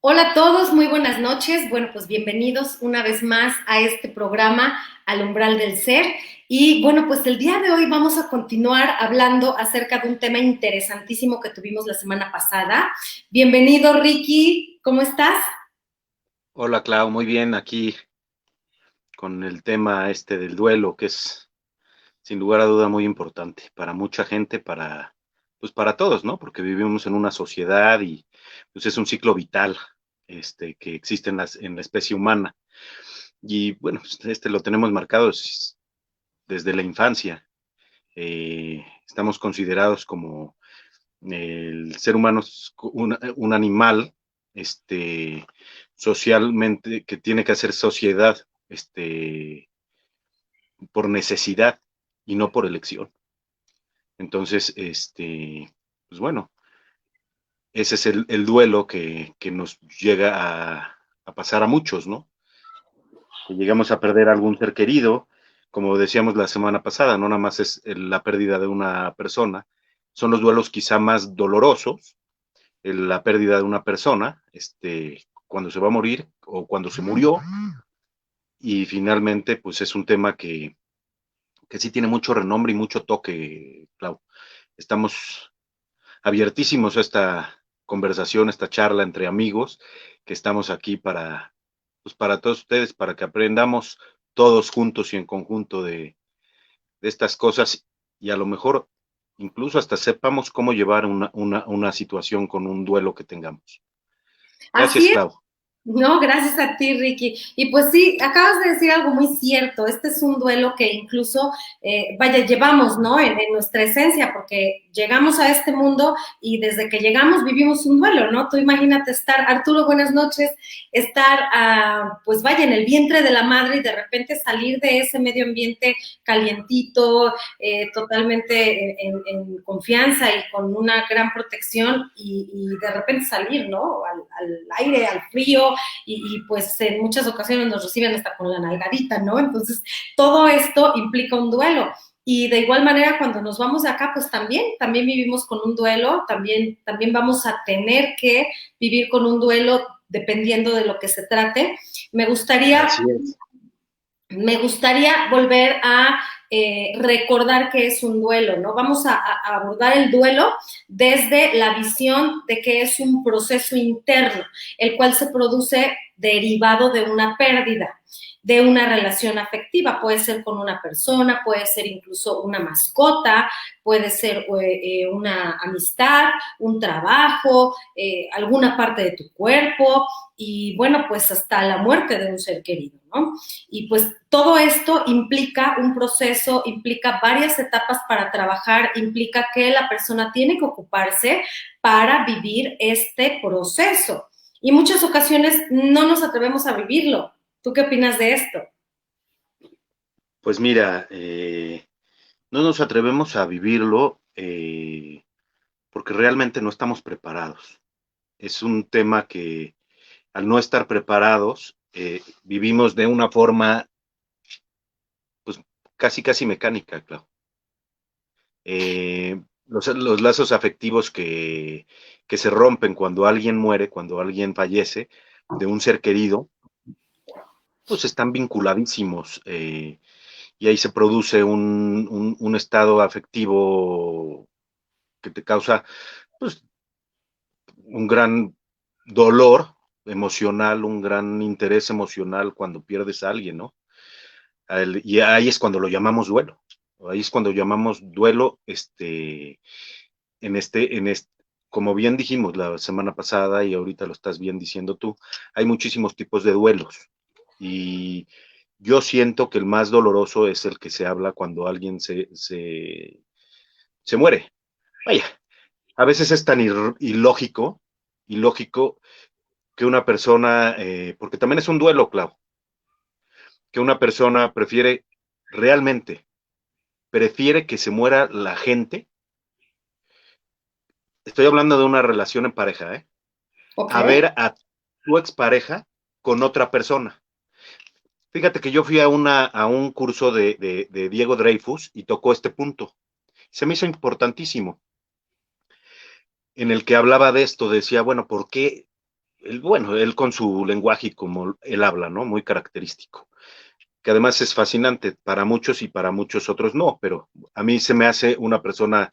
Hola a todos, muy buenas noches. Bueno, pues bienvenidos una vez más a este programa Al Umbral del Ser. Y bueno, pues el día de hoy vamos a continuar hablando acerca de un tema interesantísimo que tuvimos la semana pasada. Bienvenido, Ricky, ¿cómo estás? Hola Clau, muy bien, aquí con el tema este del duelo, que es sin lugar a duda muy importante para mucha gente, pues para todos, ¿no? Porque vivimos en una sociedad y pues es un ciclo vital que existe en la especie humana. Y bueno, pues, lo tenemos marcado desde la infancia. Estamos considerados como el ser humano es un animal, socialmente, que tiene que hacer sociedad, por necesidad y no por elección. Entonces, pues bueno, ese es el duelo que nos llega a pasar a muchos, ¿no? Que llegamos a perder algún ser querido, como decíamos la semana pasada, no nada más es la pérdida de una persona, son los duelos quizá más dolorosos, la pérdida de una persona, cuando se va a morir o cuando se murió, y finalmente, pues es un tema que sí tiene mucho renombre y mucho toque, Clau. Estamos abiertísimos a esta conversación, esta charla entre amigos, que estamos aquí pues para todos ustedes, para que aprendamos todos juntos y en conjunto de estas cosas y a lo mejor incluso hasta sepamos cómo llevar una situación con un duelo que tengamos. Gracias, Así es. Clau. No, gracias a ti, Ricky. Y pues sí, acabas de decir algo muy cierto. Este es un duelo que incluso, vaya, llevamos, ¿no? En nuestra esencia, porque llegamos a este mundo y desde que llegamos vivimos un duelo, ¿no? Tú imagínate estar, Arturo, buenas noches, estar, pues vaya, en el vientre de la madre y de repente salir de ese medio ambiente calientito, totalmente en confianza y con una gran protección y de repente salir, ¿no? Al aire, al frío y pues en muchas ocasiones nos reciben hasta con la nalgadita, ¿no? Entonces, todo esto implica un duelo. Y de igual manera, cuando nos vamos de acá, pues también vivimos con un duelo, también vamos a tener que vivir con un duelo dependiendo de lo que se trate. Me gustaría Así es. me gustaría volver a recordar que es un duelo, ¿no? Vamos a abordar el duelo desde la visión de que es un proceso interno, el cual se produce derivado de una pérdida, de una relación afectiva. Puede ser con una persona, puede ser incluso una mascota, puede ser una amistad, un trabajo, alguna parte de tu cuerpo y bueno, pues hasta la muerte de un ser querido, ¿no? Y pues todo esto implica un proceso, implica varias etapas para trabajar, implica que la persona tiene que ocuparse para vivir este proceso. Y muchas ocasiones no nos atrevemos a vivirlo. ¿Tú qué opinas de esto? Pues mira, no nos atrevemos a vivirlo porque realmente no estamos preparados. Es un tema que al no estar preparados, vivimos de una forma, pues, casi mecánica, claro. Los lazos afectivos que se rompen cuando alguien muere, cuando alguien fallece de un ser querido, pues están vinculadísimos, y ahí se produce un estado afectivo que te causa, pues, un gran dolor emocional, un gran interés emocional cuando pierdes a alguien, ¿no? Y ahí es cuando lo llamamos duelo. Ahí es cuando llamamos duelo, en este, como bien dijimos la semana pasada y ahorita lo estás bien diciendo tú, hay muchísimos tipos de duelos. Y yo siento que el más doloroso es el que se habla cuando alguien se muere. Vaya, a veces es tan ilógico que una persona, porque también es un duelo, Clau, que una persona realmente prefiere que se muera la gente. Estoy hablando de una relación en pareja, Ok. a ver a tu expareja con otra persona. Fíjate que yo fui a un curso de Diego Dreyfus y tocó este punto. Se me hizo importantísimo, en el que hablaba de esto, decía, bueno, ¿por qué? bueno, él con su lenguaje y como él habla, ¿no? Muy característico, que además es fascinante para muchos y para muchos otros no, pero a mí se me hace una persona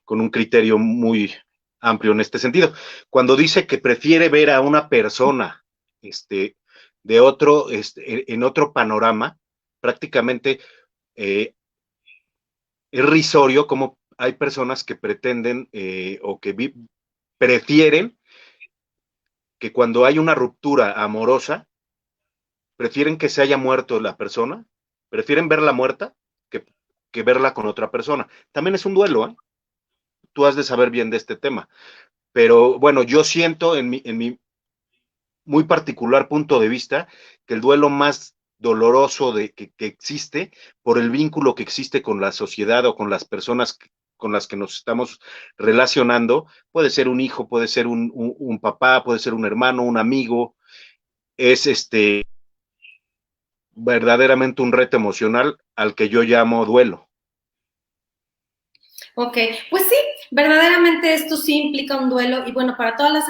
con un criterio muy amplio en este sentido. Cuando dice que prefiere ver a una persona de otro, en otro panorama, prácticamente es risorio como hay personas que pretenden o que prefieren que cuando hay una ruptura amorosa, prefieren que se haya muerto la persona, prefieren verla muerta que verla con otra persona. También es un duelo, ¿eh? Tú has de saber bien de este tema. Pero bueno, yo siento en mi muy particular punto de vista que el duelo más doloroso que existe por el vínculo que existe con la sociedad o con las personas con las que nos estamos relacionando, puede ser un hijo, puede ser un papá, puede ser un hermano, un amigo, es verdaderamente un reto emocional al que yo llamo duelo. Ok, pues sí, verdaderamente esto sí implica un duelo y bueno, para todas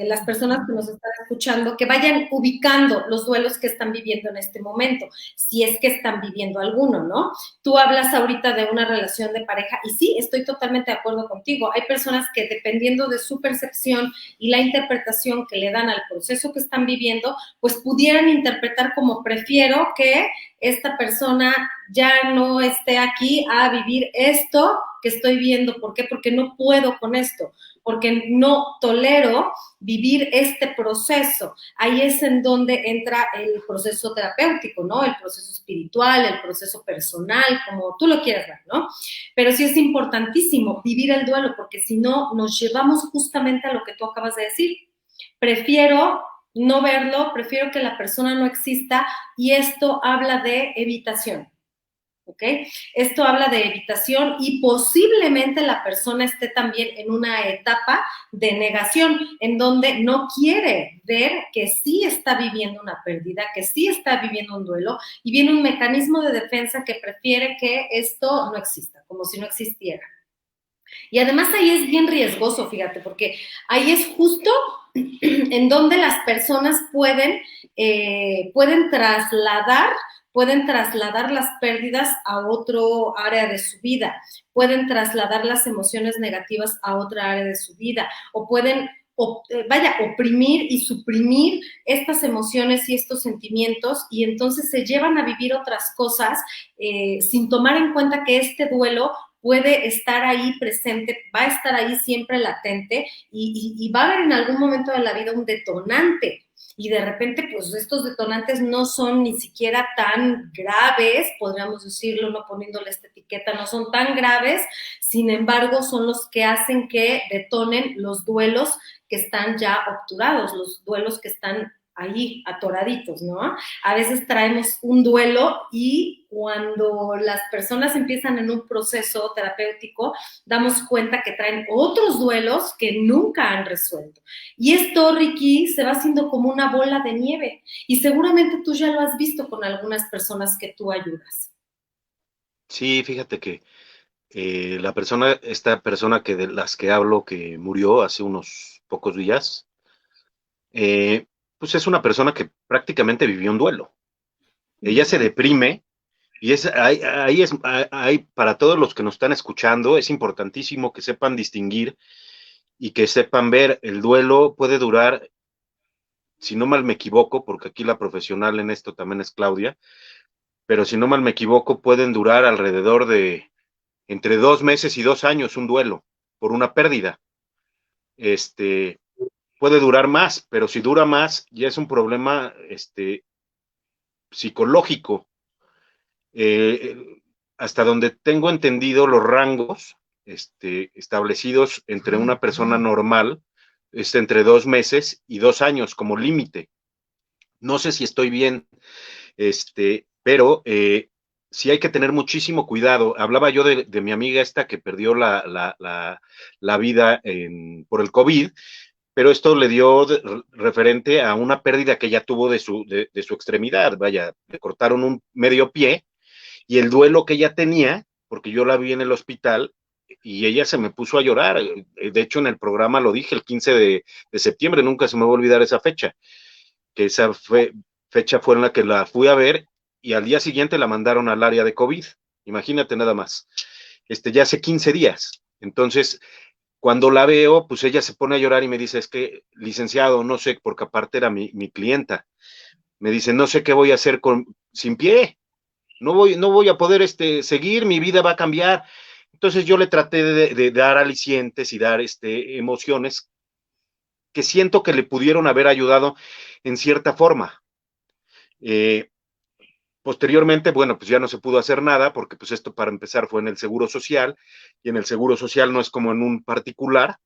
las personas que nos están escuchando, que vayan ubicando los duelos que están viviendo en este momento, si es que están viviendo alguno, ¿no? Tú hablas ahorita de una relación de pareja y sí, estoy totalmente de acuerdo contigo. Hay personas que dependiendo de su percepción y la interpretación que le dan al proceso que están viviendo, pues pudieran interpretar como prefiero que esta persona ya no esté aquí a vivir esto que estoy viendo. ¿Por qué? Porque no puedo con esto, porque no tolero vivir este proceso. Ahí es en donde entra el proceso terapéutico, ¿no? El proceso espiritual, el proceso personal, como tú lo quieras ver, ¿no? Pero sí es importantísimo vivir el duelo, porque si no, nos llevamos justamente a lo que tú acabas de decir. Prefiero no verlo, prefiero que la persona no exista y esto habla de evitación. ¿Ok? Esto habla de evitación y posiblemente la persona esté también en una etapa de negación, en donde no quiere ver que sí está viviendo una pérdida, que sí está viviendo un duelo, y viene un mecanismo de defensa que prefiere que esto no exista, como si no existiera. Y además ahí es bien riesgoso, fíjate, porque ahí es justo en donde las personas pueden trasladar las pérdidas a otro área de su vida, pueden trasladar las emociones negativas a otra área de su vida, o pueden oprimir y suprimir estas emociones y estos sentimientos, y entonces se llevan a vivir otras cosas sin tomar en cuenta que este duelo puede estar ahí presente, va a estar ahí siempre latente y va a haber en algún momento de la vida un detonante. Y de repente, pues estos detonantes no son ni siquiera tan graves, podríamos decirlo, no poniéndole esta etiqueta, no son tan graves, sin embargo, son los que hacen que detonen los duelos que están ya obturados, los duelos que están ahí atoraditos, ¿no? A veces traemos un duelo y cuando las personas empiezan en un proceso terapéutico, damos cuenta que traen otros duelos que nunca han resuelto. Y esto, Ricky, se va haciendo como una bola de nieve. Y seguramente tú ya lo has visto con algunas personas que tú ayudas. Sí, fíjate que esta persona que de las que hablo, que murió hace unos pocos días, pues es una persona que prácticamente vivió un duelo. Ella se deprime y ahí para todos los que nos están escuchando, es importantísimo que sepan distinguir y que sepan ver, el duelo puede durar, si no mal me equivoco, porque aquí la profesional en esto también es Claudia, pero si no mal me equivoco, pueden durar alrededor de entre 2 meses y 2 años un duelo por una pérdida. Puede durar más, pero si dura más, ya es un problema psicológico. Hasta donde tengo entendido, los rangos establecidos entre una persona normal es entre 2 meses y 2 años como límite. No sé si estoy bien, pero sí hay que tener muchísimo cuidado. Hablaba yo de mi amiga esta que perdió la vida por el COVID, pero esto le dio referente a una pérdida que ella tuvo de su extremidad. Vaya, le cortaron un medio pie y el duelo que ella tenía, porque yo la vi en el hospital, y ella se me puso a llorar. De hecho, en el programa lo dije, el 15 de septiembre, nunca se me va a olvidar esa fecha, que esa fecha fue en la que la fui a ver y al día siguiente la mandaron al área de COVID. Imagínate nada más. Ya hace 15 días. Entonces, cuando la veo, pues ella se pone a llorar y me dice, es que, licenciado, no sé, porque aparte era mi clienta, me dice, no sé qué voy a hacer sin pie, no voy a poder seguir, mi vida va a cambiar. Entonces yo le traté de dar alicientes y dar emociones que siento que le pudieron haber ayudado en cierta forma. Posteriormente, bueno, pues ya no se pudo hacer nada porque pues esto para empezar fue en el Seguro Social y en el Seguro Social no es como en un particular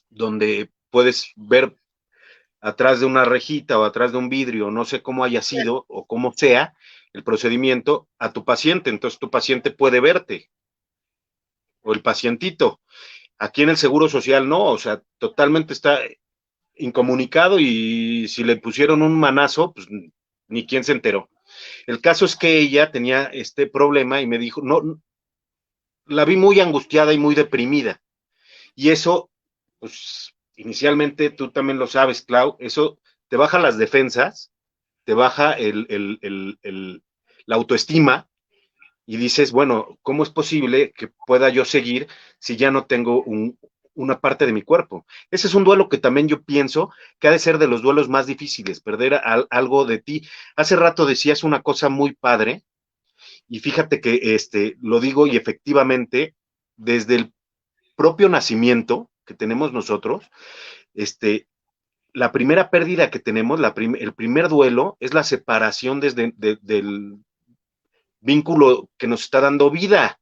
donde puedes ver atrás de una rejita o atrás de un vidrio, no sé cómo haya sido o cómo sea el procedimiento a tu paciente. Entonces tu paciente puede verte o el pacientito. Aquí en el Seguro Social no, o sea, totalmente está incomunicado y si le pusieron un manazo, pues ni quién se enteró. El caso es que ella tenía este problema y me dijo, no, la vi muy angustiada y muy deprimida. Y eso, pues inicialmente tú también lo sabes, Clau, eso te baja las defensas, te baja la autoestima y dices, bueno, ¿cómo es posible que pueda yo seguir si ya no tengo una parte de mi cuerpo? Ese es un duelo que también yo pienso que ha de ser de los duelos más difíciles, perder algo de ti. Hace rato decías una cosa muy padre y fíjate que lo digo y efectivamente, desde el propio nacimiento que tenemos nosotros, la primera pérdida que tenemos, el primer duelo, es la separación del vínculo que nos está dando vida.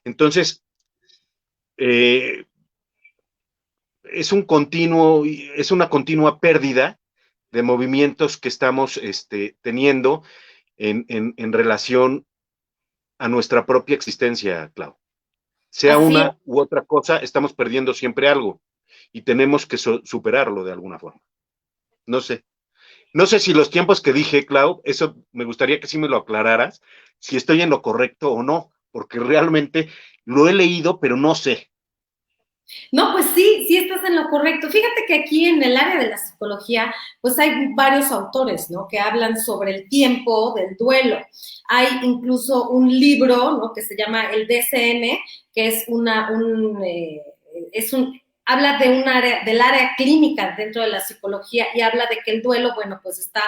Entonces, eh, es una continua pérdida de movimientos que estamos teniendo en relación a nuestra propia existencia, Clau. Sea Así es. una u otra cosa, estamos perdiendo siempre algo y tenemos que superarlo de alguna forma. No sé. No sé si los tiempos que dije, Clau, eso me gustaría que sí me lo aclararas, si estoy en lo correcto o no, porque realmente lo he leído, pero no sé. No, pues sí, sí estás en lo correcto. Fíjate que aquí en el área de la psicología, pues hay varios autores, ¿no? Que hablan sobre el tiempo del duelo. Hay incluso un libro, ¿no? Que se llama el DSM, que es habla de del área clínica dentro de la psicología y habla de que el duelo, bueno, pues está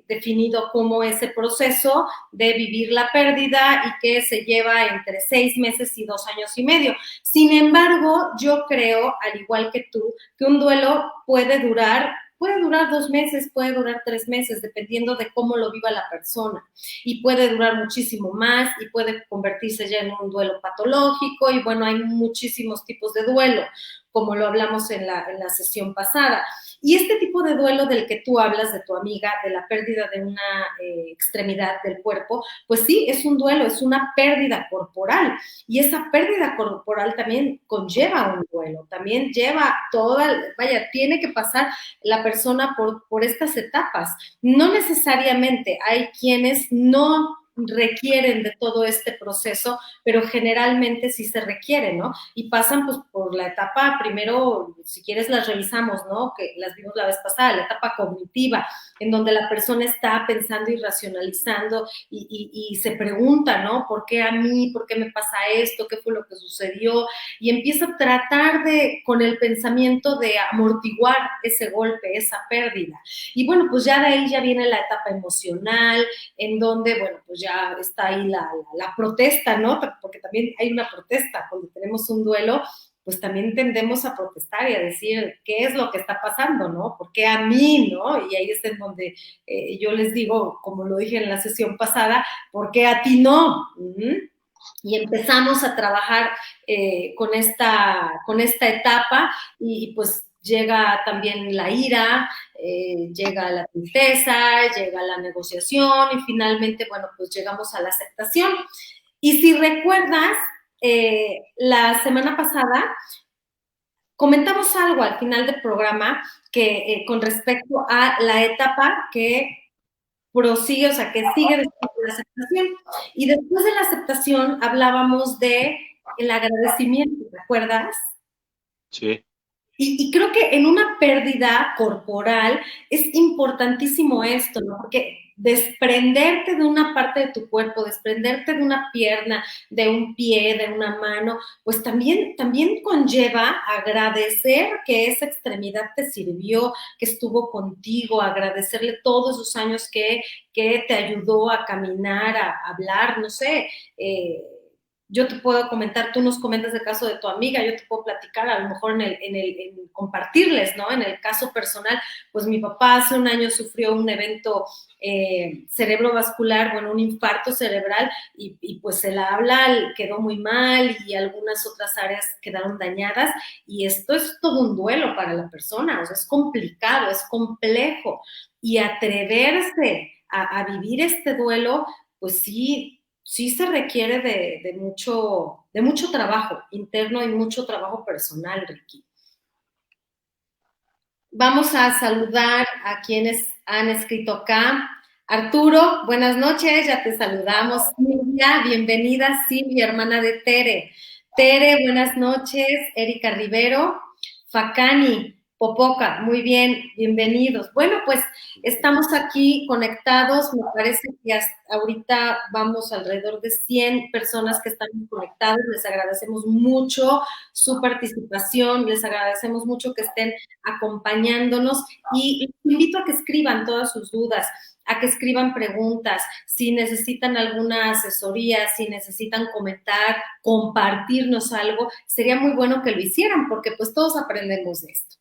definido como ese proceso de vivir la pérdida y que se lleva entre 6 meses y 2 años y medio. Sin embargo, yo creo, al igual que tú, que un duelo puede durar 2 meses, puede durar 3 meses, dependiendo de cómo lo viva la persona. Y puede durar muchísimo más y puede convertirse ya en un duelo patológico. Y bueno, hay muchísimos tipos de duelo, como lo hablamos en la sesión pasada. Y este tipo de duelo del que tú hablas, de tu amiga, de la pérdida de una extremidad del cuerpo, pues sí, es un duelo, es una pérdida corporal. Y esa pérdida corporal también conlleva un duelo, también lleva tiene que pasar la persona por estas etapas. No necesariamente hay quienes no requieren de todo este proceso, pero generalmente sí se requiere, ¿no? Y pasan pues por la etapa, primero, si quieres las revisamos, ¿no? Que las vimos la vez pasada, la etapa cognitiva, en donde la persona está pensando y racionalizando y se pregunta, ¿no? ¿Por qué a mí? ¿Por qué me pasa esto? ¿Qué fue lo que sucedió? Y empieza a tratar con el pensamiento de amortiguar ese golpe, esa pérdida. Y bueno, pues ya de ahí ya viene la etapa emocional, en donde, bueno, pues ya está ahí la protesta, ¿no? Porque también hay una protesta cuando tenemos un duelo, pues también tendemos a protestar y a decir qué es lo que está pasando, ¿no? ¿Por qué a mí, no? Y ahí es en donde yo les digo, como lo dije en la sesión pasada, ¿por qué a ti no? Y empezamos a trabajar con esta etapa y pues llega también la ira, llega la tristeza, llega la negociación y finalmente, bueno, pues llegamos a la aceptación. Y si recuerdas, la semana pasada comentamos algo al final del programa que con respecto a la etapa que prosigue, o sea, que sigue después de la aceptación. Y después de la aceptación hablábamos de el agradecimiento, ¿te acuerdas? Sí. Y creo que en una pérdida corporal es importantísimo esto, ¿no? Porque desprenderte de una parte de tu cuerpo, desprenderte de una pierna, de un pie, de una mano, pues también conlleva agradecer que esa extremidad te sirvió, que estuvo contigo, agradecerle todos esos años que te ayudó a caminar, a hablar, no sé, yo te puedo comentar, tú nos comentas el caso de tu amiga, yo te puedo platicar a lo mejor en compartirles, ¿no? En el caso personal, pues mi papá hace un año sufrió un evento cerebrovascular, bueno, un infarto cerebral y pues el habla quedó muy mal y algunas otras áreas quedaron dañadas y esto es todo un duelo para la persona, o sea, es complicado, es complejo y atreverse a vivir este duelo, pues sí se requiere de mucho trabajo interno y mucho trabajo personal, Ricky. Vamos a saludar a quienes han escrito acá. Arturo, buenas noches, ya te saludamos. Silvia, bienvenida, Silvia, hermana de Tere. Tere, buenas noches. Erika Rivero, Facani, Popoca, muy bien, bienvenidos. Bueno, pues estamos aquí conectados, me parece que hasta ahorita vamos alrededor de 100 personas que están conectadas, les agradecemos mucho su participación, les agradecemos mucho que estén acompañándonos y les invito a que escriban todas sus dudas, a que escriban preguntas, si necesitan alguna asesoría, si necesitan comentar, compartirnos algo, sería muy bueno que lo hicieran porque pues todos aprendemos de esto.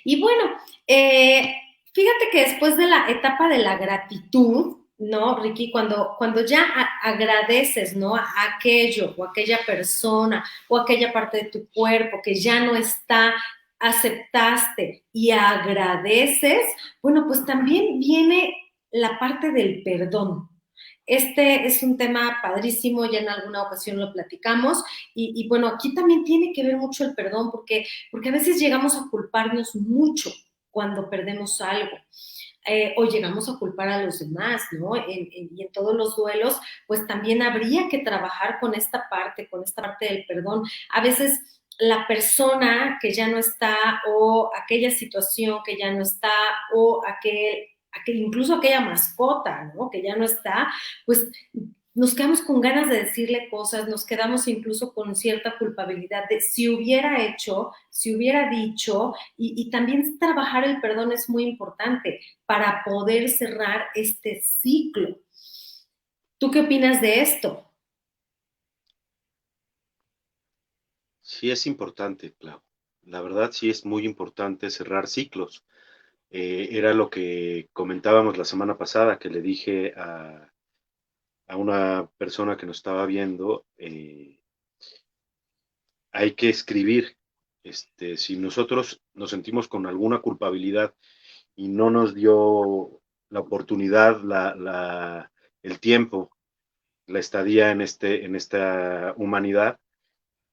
Y bueno, fíjate que después de la etapa de la gratitud, ¿no, Ricky? Cuando ya agradeces, ¿no? A aquello o aquella persona o aquella parte de tu cuerpo que ya no está, aceptaste y agradeces, bueno, pues también viene la parte del perdón. Este es un tema padrísimo, ya en alguna ocasión lo platicamos, y bueno, aquí también tiene que ver mucho el perdón, porque a veces llegamos a culparnos mucho cuando perdemos algo. O llegamos a culpar a los demás, ¿no? Y en todos los duelos, pues también habría que trabajar con esta parte del perdón. A veces la persona que ya no está, o aquella situación que ya no está, o incluso aquella mascota, ¿no? Que ya no está, pues nos quedamos con ganas de decirle cosas, nos quedamos incluso con cierta culpabilidad de si hubiera hecho, si hubiera dicho, y también trabajar el perdón es muy importante para poder cerrar este ciclo. ¿Tú qué opinas de esto? Sí es importante, Clau. La verdad sí es muy importante cerrar ciclos. Era lo que comentábamos la semana pasada, que le dije a una persona que nos estaba viendo, hay que escribir. Si nosotros nos sentimos con alguna culpabilidad y no nos dio la oportunidad, el tiempo, la estadía en esta humanidad,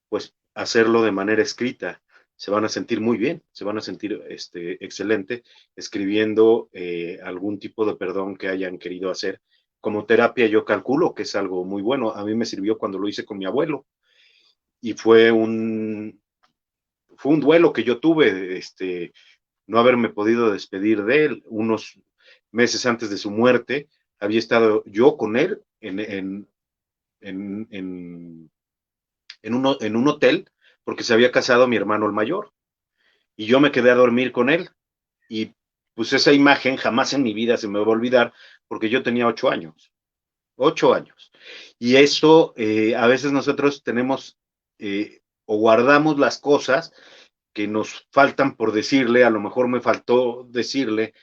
pues hacerlo de manera escrita. Se van a sentir muy bien, se van a sentir excelente escribiendo algún tipo de perdón que hayan querido hacer. Como terapia yo calculo que es algo muy bueno. A mí me sirvió cuando lo hice con mi abuelo y fue un duelo que yo tuve, no haberme podido despedir de él. Unos meses antes de su muerte, había estado yo con él en, en, en un hotel, porque se había casado mi hermano el mayor, y yo me quedé a dormir con él, y pues esa imagen jamás en mi vida se me va a olvidar, porque yo tenía 8 años, 8 años. Y eso, a veces nosotros tenemos o guardamos las cosas que nos faltan por decirle, a lo mejor me faltó decirle,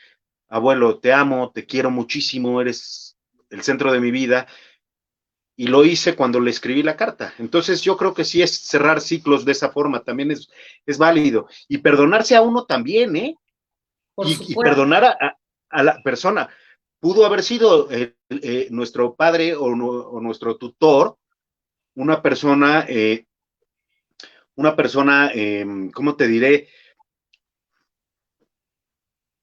abuelo, te amo, te quiero muchísimo, eres el centro de mi vida, y lo hice cuando le escribí la carta. Entonces yo creo que sí es cerrar ciclos de esa forma, también es válido. Y perdonarse a uno también, ¿eh? Por Y supuesto. perdonar a la persona. Pudo haber sido nuestro padre o nuestro tutor, una persona, ¿cómo te diré?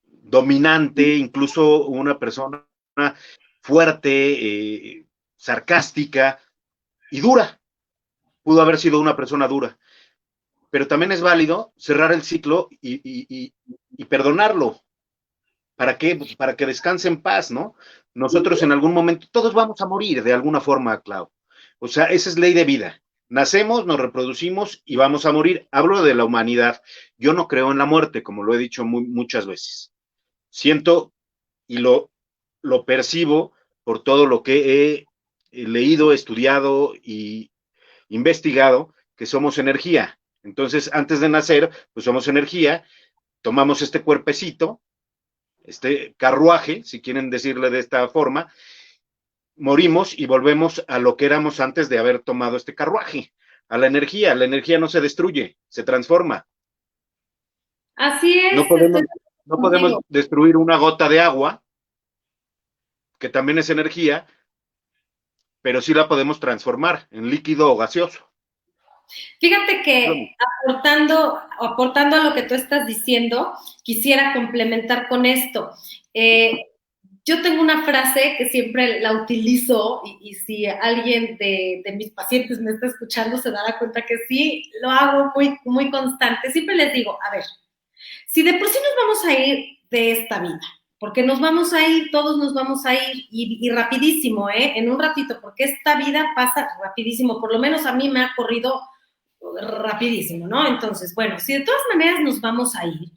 Dominante, incluso una persona fuerte, sarcástica y dura. pudo haber sido una persona dura, pero también es válido cerrar el ciclo y perdonarlo. ¿Para qué? Pues para que descanse en paz, ¿no? Nosotros en algún momento, todos vamos a morir de alguna forma, Clau. O sea, esa es ley de vida. Nacemos, nos reproducimos y vamos a morir. Hablo de la humanidad. Yo no creo en la muerte, como lo he dicho muchas veces. Siento y lo percibo por todo lo que he leído, estudiado y investigado, que somos energía. Entonces, antes de nacer, pues somos energía, tomamos este cuerpecito, este carruaje, si quieren decirle de esta forma, morimos y volvemos a lo que éramos antes de haber tomado este carruaje, a la energía. La energía no se destruye, se transforma. Así No es, estoy podemos, no podemos contigo. destruir una gota de agua, que también es energía, pero sí la podemos transformar en líquido o gaseoso. Fíjate que aportando a lo que tú estás diciendo, quisiera complementar con esto. Yo tengo una frase que siempre la utilizo y si alguien de mis pacientes me está escuchando se dará cuenta que sí, lo hago muy, muy constante. Siempre les digo, a ver, si de por sí nos vamos a ir de esta vida, porque nos vamos a ir, todos nos vamos a ir y rapidísimo, en un ratito, porque esta vida pasa rapidísimo, por lo menos a mí me ha corrido rapidísimo, ¿no? Entonces, bueno, si de todas maneras nos vamos a ir,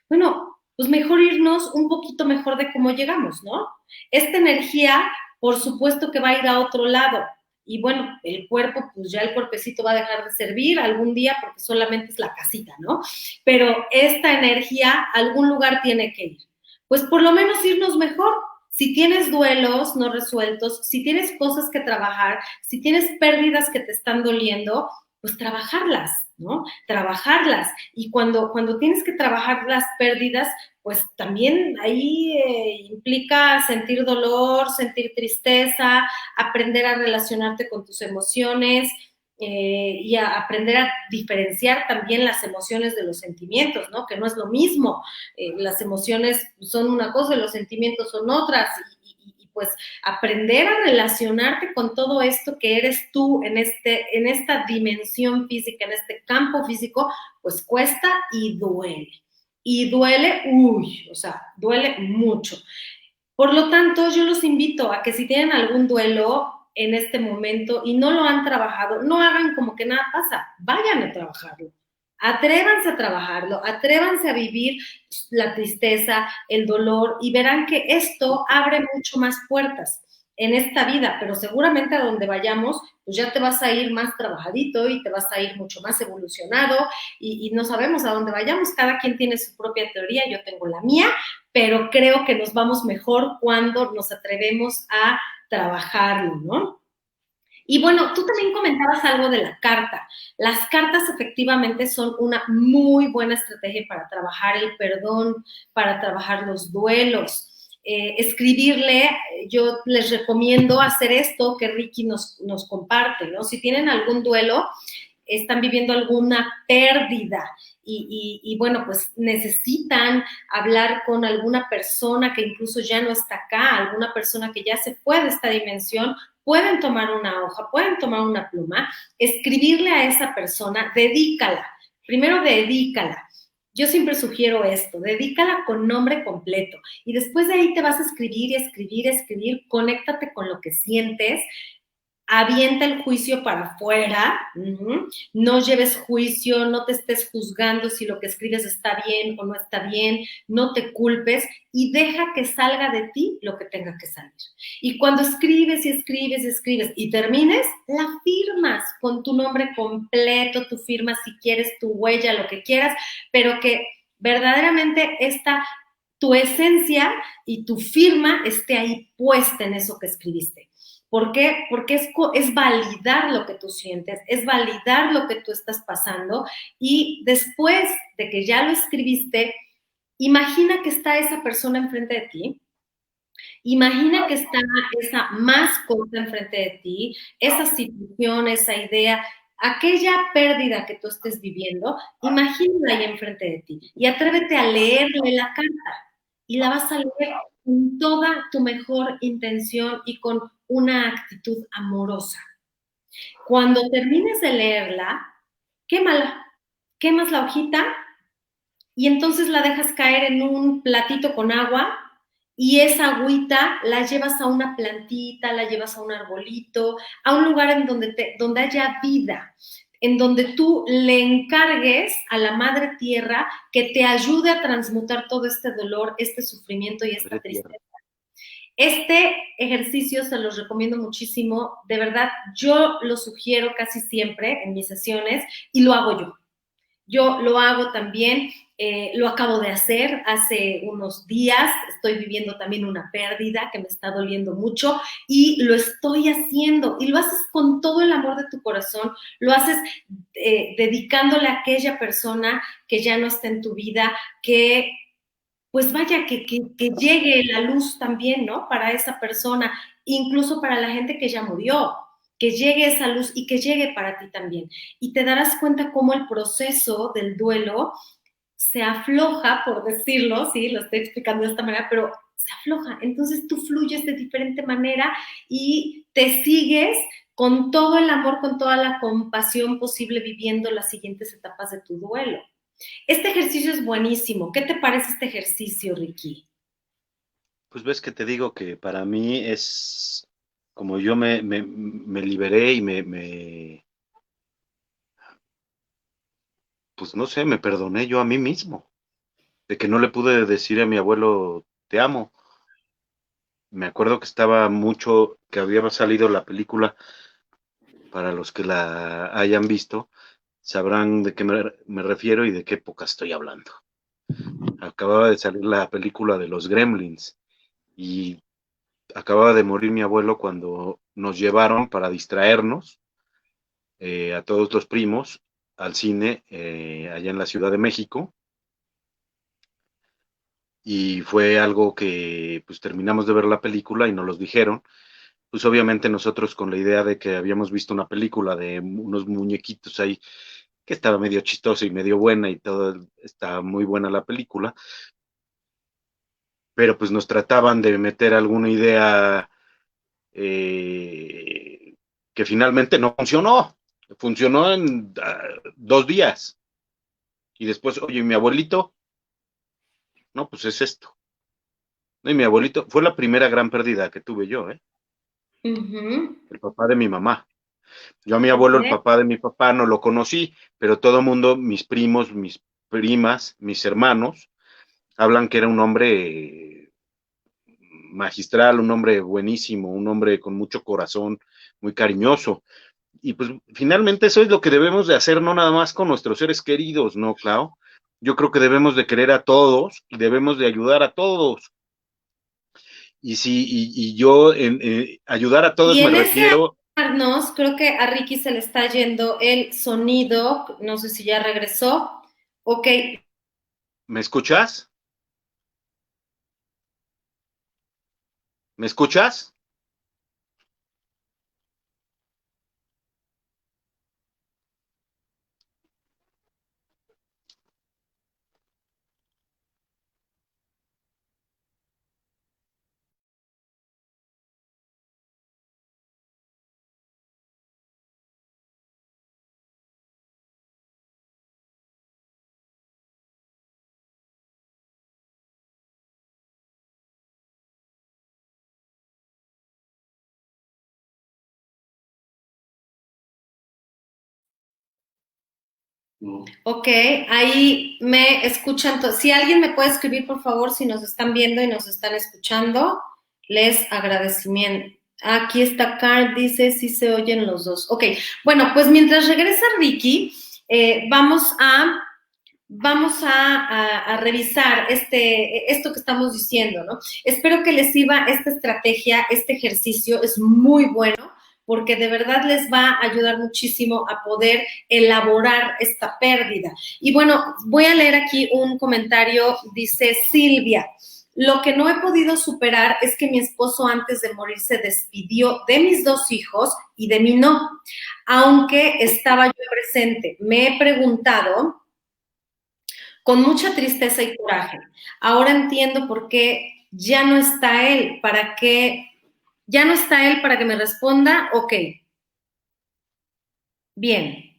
bueno, pues mejor irnos un poquito mejor de cómo llegamos, ¿no? Esta energía, por supuesto que va a ir a otro lado. Y bueno, el cuerpo, pues ya el cuerpecito va a dejar de servir algún día porque solamente es la casita, ¿no? Pero esta energía a algún lugar tiene que ir. Pues por lo menos irnos mejor. Si tienes duelos no resueltos, si tienes cosas que trabajar, si tienes pérdidas que te están doliendo, pues trabajarlas, ¿no? Trabajarlas. Y cuando tienes que trabajar las pérdidas, pues también ahí implica sentir dolor, sentir tristeza, aprender a relacionarte con tus emociones y a aprender a diferenciar también las emociones de los sentimientos, ¿no? Que no es lo mismo. Las emociones son una cosa y los sentimientos son otras. Pues aprender a relacionarte con todo esto que eres tú en esta dimensión física, en este campo físico, pues cuesta y duele. Y duele, uy, o sea, duele mucho. Por lo tanto, yo los invito a que si tienen algún duelo en este momento y no lo han trabajado, no hagan como que nada pasa, vayan a trabajarlo. Atrévanse a trabajarlo, atrévanse a vivir la tristeza, el dolor y verán que esto abre mucho más puertas en esta vida, pero seguramente a donde vayamos, pues ya te vas a ir más trabajadito y te vas a ir mucho más evolucionado y no sabemos a dónde vayamos, cada quien tiene su propia teoría, yo tengo la mía, pero creo que nos vamos mejor cuando nos atrevemos a trabajarlo, ¿no? Y bueno, tú también comentabas algo de la carta. Las cartas efectivamente son una muy buena estrategia para trabajar el perdón, para trabajar los duelos. Escribirle, yo les recomiendo hacer esto que Ricky nos comparte, ¿no? Si tienen algún duelo, están viviendo alguna pérdida y bueno, pues necesitan hablar con alguna persona que incluso ya no está acá, alguna persona que ya se fue de esta dimensión, pueden tomar una hoja, pueden tomar una pluma, escribirle a esa persona, dedícala, primero dedícala. Yo siempre sugiero esto, dedícala con nombre completo y después de ahí te vas a escribir y escribir, escribir, conéctate con lo que sientes, avienta el juicio para afuera, no lleves juicio, no te estés juzgando si lo que escribes está bien o no está bien, no te culpes y deja que salga de ti lo que tenga que salir. Y cuando escribes y escribes y escribes y termines, la firmas con tu nombre completo, tu firma si quieres, tu huella, lo que quieras, pero que verdaderamente tu esencia y tu firma esté ahí puesta en eso que escribiste. ¿Por qué? Porque es validar lo que tú sientes, es validar lo que tú estás pasando y después de que ya lo escribiste, imagina que está esa persona enfrente de ti, imagina que está esa mascota enfrente de ti, esa situación, esa idea, aquella pérdida que tú estés viviendo, imagínala ahí enfrente de ti y atrévete a leerle la carta y la vas a leer con toda tu mejor intención y con una actitud amorosa. Cuando termines de leerla, quémala, quemas la hojita y entonces la dejas caer en un platito con agua y esa agüita la llevas a una plantita, la llevas a un arbolito, a un lugar en donde haya vida, en donde tú le encargues a la madre tierra que te ayude a transmutar todo este dolor, este sufrimiento y esta Madre tierra. tristeza. Este ejercicio se los recomiendo muchísimo, de verdad, yo lo sugiero casi siempre en mis sesiones y lo hago yo. Yo lo hago también, lo acabo de hacer hace unos días, estoy viviendo también una pérdida que me está doliendo mucho y lo estoy haciendo y lo haces con todo el amor de tu corazón, lo haces dedicándole a aquella persona que ya no está en tu vida, que pues vaya, que llegue la luz también, ¿no? Para esa persona, incluso para la gente que ya murió, que llegue esa luz y que llegue para ti también. Y te darás cuenta cómo el proceso del duelo se afloja, por decirlo, sí, lo estoy explicando de esta manera, pero se afloja. Entonces tú fluyes de diferente manera y te sigues con todo el amor, con toda la compasión posible viviendo las siguientes etapas de tu duelo. Este ejercicio es buenísimo. ¿Qué te parece este ejercicio, Ricky? Pues ves que te digo que para mí es como yo me liberé y pues no sé, me perdoné yo a mí mismo, de que no le pude decir a mi abuelo, te amo. Me acuerdo que estaba mucho, que había salido la película, para los que la hayan visto, sabrán de qué me refiero y de qué época estoy hablando. Acababa de salir la película de los Gremlins y acababa de morir mi abuelo cuando nos llevaron para distraernos a todos los primos al cine allá en la Ciudad de México y fue algo que pues terminamos de ver la película y nos los dijeron. Pues obviamente nosotros con la idea de que habíamos visto una película de unos muñequitos ahí que estaba medio chistosa y medio buena y todo, está muy buena la película, pero pues nos trataban de meter alguna idea que finalmente no funcionó. Funcionó en 2 días. Y después, oye, mi abuelito, no, pues es esto. No, y mi abuelito fue la primera gran pérdida que tuve yo, ¿eh? Ujú. El papá de mi mamá. Yo a mi abuelo, el Ok. papá de mi papá, no lo conocí, pero todo el mundo, mis primos, mis primas, mis hermanos, hablan que era un hombre magistral, un hombre buenísimo, un hombre con mucho corazón, muy cariñoso. Y pues finalmente eso es lo que debemos de hacer, no nada más con nuestros seres queridos, ¿no, Clau? Yo creo que debemos de querer a todos y debemos de ayudar a todos. Y si y yo en ayudar a todos Y me en ese refiero, ayudarnos, creo que a Ricky se le está yendo el sonido. No sé si ya regresó. Ok, ¿me escuchas? ¿Me escuchas? ok, ahí me escuchan. Si alguien me puede escribir, por favor, si nos están viendo y nos están escuchando, les agradecimiento. Aquí está Carl, dice, sí se oyen los dos. Ok, bueno, pues mientras regresa Ricky, vamos a revisar esto que estamos diciendo, ¿no? Espero que les sirva esta estrategia, este ejercicio, es muy bueno porque de verdad les va a ayudar muchísimo a poder elaborar esta pérdida. Y bueno, voy a leer aquí un comentario, dice Silvia. Lo que no he podido superar es que mi esposo antes de morir se despidió de mis 2 hijos y de mí no, aunque estaba yo presente. Me he preguntado con mucha tristeza y coraje. Ahora entiendo por qué ya no está él, ya no está él para que me responda, ok. Bien,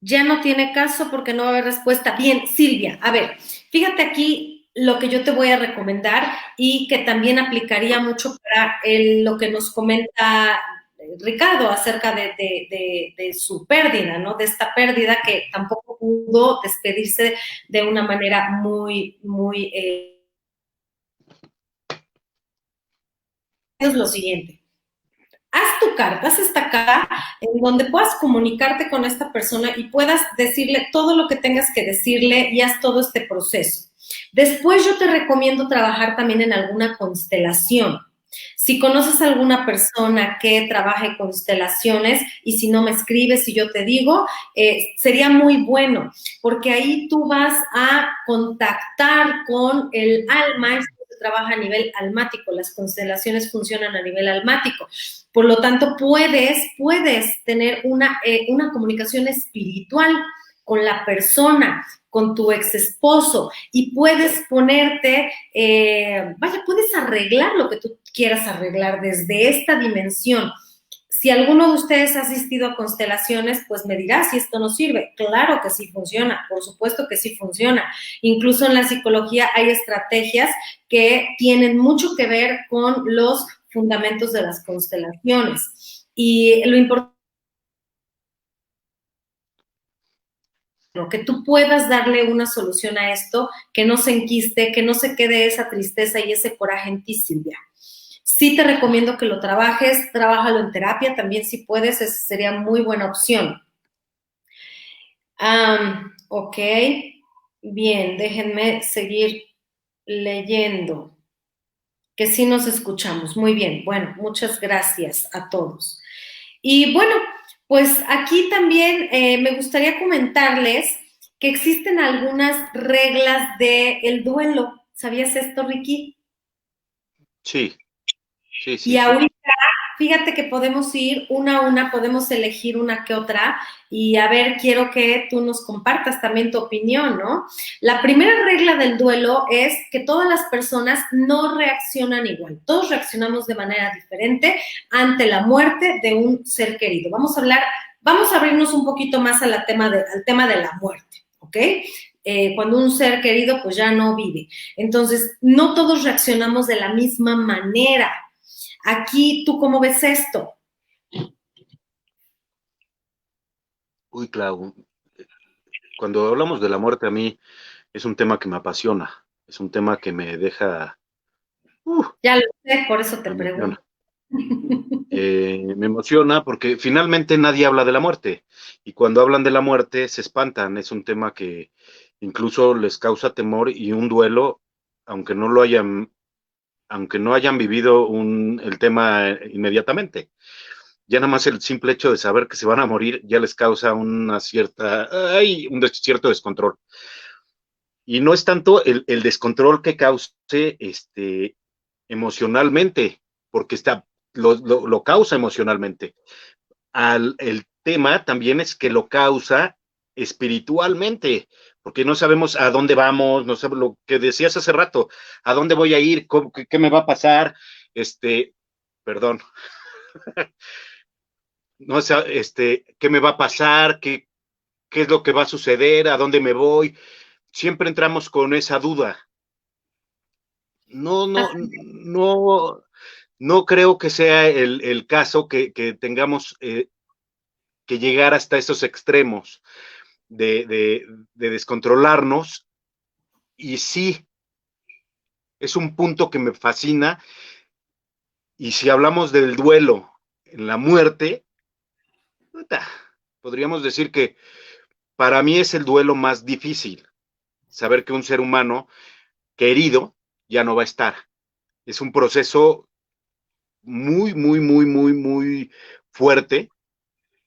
ya no tiene caso porque no va a haber respuesta. Bien, Silvia, a ver, fíjate aquí lo que yo te voy a recomendar y que también aplicaría mucho para lo que nos comenta Ricardo acerca de su pérdida, ¿no? De esta pérdida que tampoco pudo despedirse de una manera muy es lo siguiente. Haz tu carta, haz esta carta en donde puedas comunicarte con esta persona y puedas decirle todo lo que tengas que decirle y haz todo este proceso. Después yo te recomiendo trabajar también en alguna constelación. Si conoces a alguna persona que trabaje constelaciones y si no me escribes y yo te digo, sería muy bueno, porque ahí tú vas a contactar con el alma, trabaja a nivel almático, las constelaciones funcionan a nivel almático. Por lo tanto, puedes tener una comunicación espiritual con la persona, con tu ex esposo y puedes ponerte, puedes arreglar lo que tú quieras arreglar desde esta dimensión. Si alguno de ustedes ha asistido a constelaciones, pues me dirá si esto no sirve. Claro que sí funciona, por supuesto que sí funciona. Incluso en la psicología hay estrategias que tienen mucho que ver con los fundamentos de las constelaciones. Y lo importante que tú puedas darle una solución a esto, que no se enquiste, que no se quede esa tristeza y ese coraje en ti, Silvia. Sí te recomiendo que lo trabajes, trabájalo en terapia también si puedes, esa sería muy buena opción. Ok, bien, déjenme seguir leyendo, que sí nos escuchamos. Muy bien, bueno, muchas gracias a todos. Y bueno, pues aquí también me gustaría comentarles que existen algunas reglas del duelo. ¿Sabías esto, Ricky? Sí, sí, Y sí, sí. ahorita, fíjate que podemos ir una a una, podemos elegir una que otra y a ver, quiero que tú nos compartas también tu opinión, ¿no? La primera regla del duelo es que todas las personas no reaccionan igual, todos reaccionamos de manera diferente ante la muerte de un ser querido. Vamos a abrirnos un poquito más al tema de la muerte, ¿ok? Cuando un ser querido pues ya no vive. Entonces, no todos reaccionamos de la misma manera. Aquí, ¿tú cómo ves esto? Uy, Clau, cuando hablamos de la muerte a mí es un tema que me apasiona, es un tema que me deja, Ya lo sé, por eso te me pregunto. emociona. Me emociona porque finalmente nadie habla de la muerte y cuando hablan de la muerte se espantan, es un tema que incluso les causa temor y un duelo, aunque no lo hayan, aunque no hayan vivido el tema inmediatamente. Ya nada más el simple hecho de saber que se van a morir ya les causa un cierto descontrol. Y no es tanto el descontrol que cause emocionalmente, porque lo causa emocionalmente. El tema también es que lo causa espiritualmente, porque no sabemos a dónde vamos, no sabemos lo que decías hace rato, a dónde voy a ir, qué me va a pasar, perdón, no sé, qué me va a pasar, qué es lo que va a suceder, a dónde me voy. Siempre entramos con esa duda. No, no, no, no creo que sea el caso que tengamos que llegar hasta esos extremos de descontrolarnos. Y sí, es un punto que me fascina. Y si hablamos del duelo en la muerte, podríamos decir que para mí es el duelo más difícil. Saber que un ser humano querido ya no va a estar. Es un proceso muy, muy, muy, muy, muy fuerte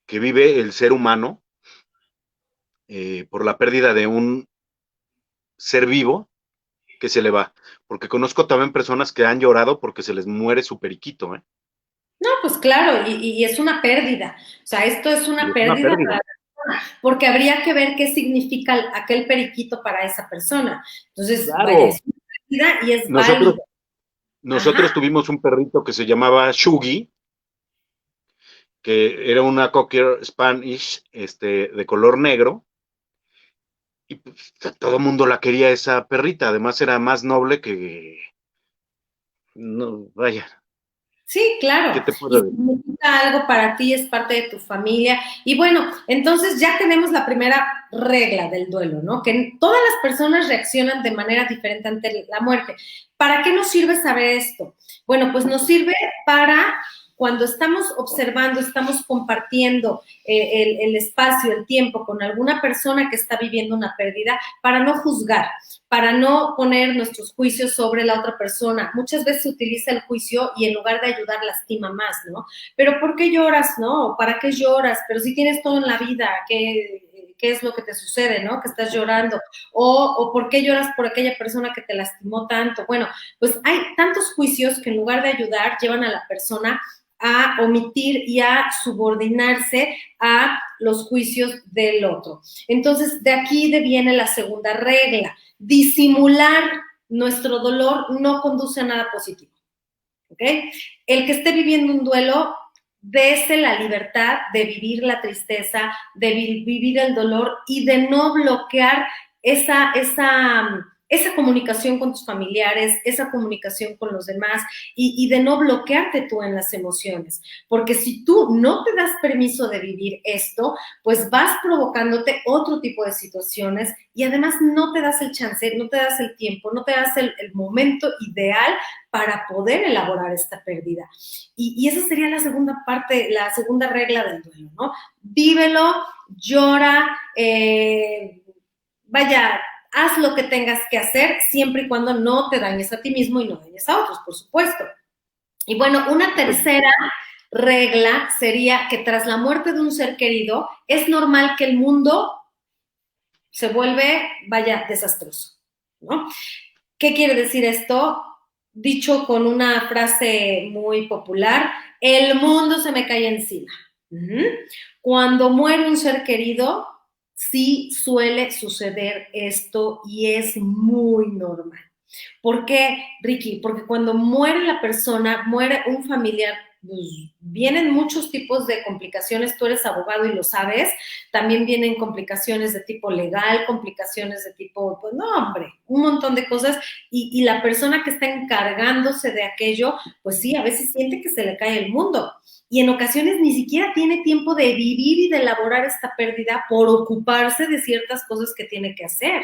que vive el ser humano por la pérdida de un ser vivo que se le va. Porque conozco también personas que han llorado porque se les muere su periquito, ¿eh? No, pues claro, y es una pérdida. O sea, esto es Y una es una pérdida para pérdida. la persona, porque habría que ver qué significa aquel periquito para esa persona. Entonces, vaya, Claro. es una pérdida y es Nosotros, válido. nosotros Ajá. tuvimos un perrito que se llamaba Shugi que era una Cocker Spanish de color negro, y pues, todo el mundo la quería esa perrita, además era más noble que, no, vaya, Sí, ¿qué claro. te Y puedo decir? significa algo para ti, es parte de tu familia. Y bueno, entonces ya tenemos la primera regla del duelo, ¿no? Que todas las personas reaccionan de manera diferente ante la muerte. ¿Para qué nos sirve saber esto? Bueno, pues nos sirve para cuando estamos observando, estamos compartiendo el espacio, el tiempo con alguna persona que está viviendo una pérdida, para no juzgar, para no poner nuestros juicios sobre la otra persona. Muchas veces se utiliza el juicio y en lugar de ayudar lastima más, ¿no? Pero ¿por qué lloras, no? ¿Para qué lloras? Pero si tienes todo en la vida, ¿qué es lo que te sucede, no? Que estás llorando. O ¿por qué lloras por aquella persona que te lastimó tanto? Bueno, pues hay tantos juicios que en lugar de ayudar llevan a la persona a omitir y a subordinarse a los juicios del otro. Entonces, de aquí viene la segunda regla. Disimular nuestro dolor no conduce a nada positivo. ¿Ok? El que esté viviendo un duelo, dése la libertad de vivir la tristeza, de vivir el dolor y de no bloquear esa comunicación con tus familiares, esa comunicación con los demás y de no bloquearte tú en las emociones. Porque si tú no te das permiso de vivir esto, pues vas provocándote otro tipo de situaciones y además no te das el chance, no te das el tiempo, no te das el momento ideal para poder elaborar esta pérdida. Y esa sería la segunda parte, la segunda regla del duelo, ¿no? Vívelo, llora, vaya, haz lo que tengas que hacer, siempre y cuando no te dañes a ti mismo y no dañes a otros, por supuesto. Y bueno, una tercera regla sería que tras la muerte de un ser querido, es normal que el mundo se vuelve, vaya, desastroso, ¿no? ¿Qué quiere decir esto? Dicho con una frase muy popular, el mundo se me cae encima. Cuando muere un ser querido, sí suele suceder esto y es muy normal. ¿Por qué, Ricky? Porque cuando muere la persona, muere un familiar, pues, vienen muchos tipos de complicaciones, tú eres abogado y lo sabes, también vienen complicaciones de tipo legal, complicaciones de tipo, pues no, hombre, un montón de cosas y la persona que está encargándose de aquello, pues sí, a veces siente que se le cae el mundo y en ocasiones ni siquiera tiene tiempo de vivir y de elaborar esta pérdida por ocuparse de ciertas cosas que tiene que hacer.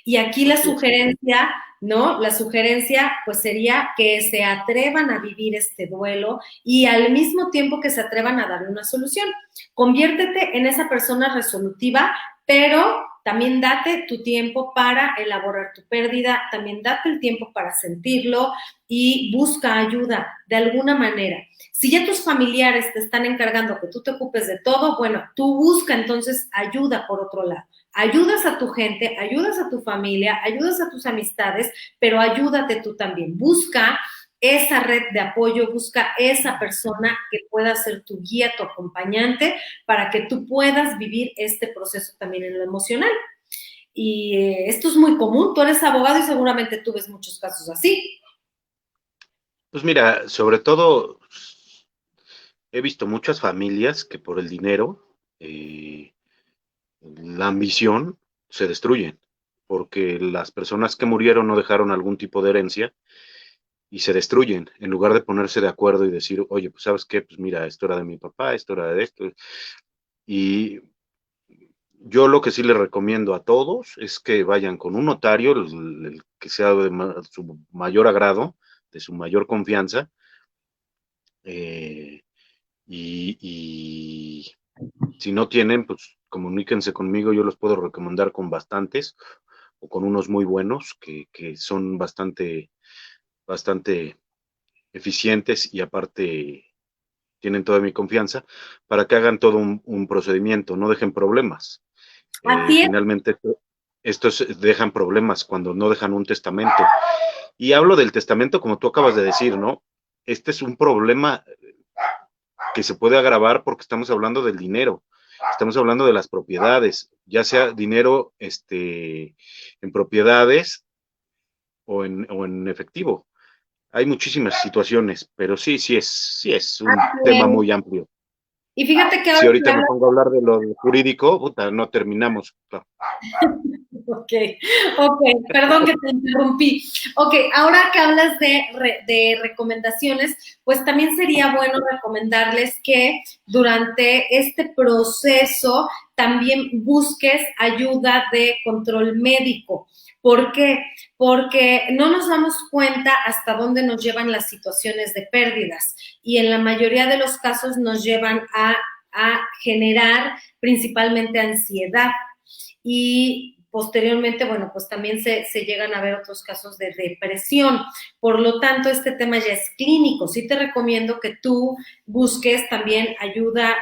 Y aquí la sugerencia, ¿no? La sugerencia pues sería que se atrevan a vivir este duelo y al mismo tiempo que se atrevan a darle una solución. Conviértete en esa persona resolutiva, pero también date tu tiempo para elaborar tu pérdida, también date el tiempo para sentirlo y busca ayuda de alguna manera. Si ya tus familiares te están encargando que tú te ocupes de todo, bueno, tú busca entonces ayuda por otro lado. Ayudas a tu gente, ayudas a tu familia, ayudas a tus amistades, pero ayúdate tú también. Busca esa red de apoyo, busca esa persona que pueda ser tu guía, tu acompañante, para que tú puedas vivir este proceso también en lo emocional. Y esto es muy común, tú eres abogado y seguramente tú ves muchos casos así. Pues mira, sobre todo he visto muchas familias que por el dinero, la ambición, se destruyen, porque las personas que murieron no dejaron algún tipo de herencia y se destruyen, en lugar de ponerse de acuerdo y decir, oye, pues sabes qué, pues mira, esto era de mi papá, esto era de esto. Y yo lo que sí les recomiendo a todos es que vayan con un notario, el que sea de su mayor agrado, de su mayor confianza, eh, y si no tienen, pues comuníquense conmigo, yo los puedo recomendar con bastantes o con unos muy buenos que son bastante eficientes y aparte tienen toda mi confianza para que hagan todo un procedimiento, no dejen problemas. Así es. Finalmente, estos dejan problemas cuando no dejan un testamento. Y hablo del testamento como tú acabas de decir, ¿no? Este es un problema que se puede agravar porque estamos hablando del dinero, estamos hablando de las propiedades, ya sea dinero en propiedades o en efectivo. Hay muchísimas situaciones, pero sí es un tema muy amplio. Y fíjate que Si ahora ahorita me pongo a hablar de lo jurídico, puta, no terminamos. Claro. Ok, ok, perdón que te interrumpí. Ok, ahora que hablas de recomendaciones, pues también sería bueno recomendarles que durante este proceso también busques ayuda de control médico. ¿Por qué? Porque no nos damos cuenta hasta dónde nos llevan las situaciones de pérdidas y en la mayoría de los casos nos llevan a generar principalmente ansiedad y posteriormente, bueno, pues también se llegan a ver otros casos de depresión. Por lo tanto, este tema ya es clínico. Sí te recomiendo que tú busques también ayuda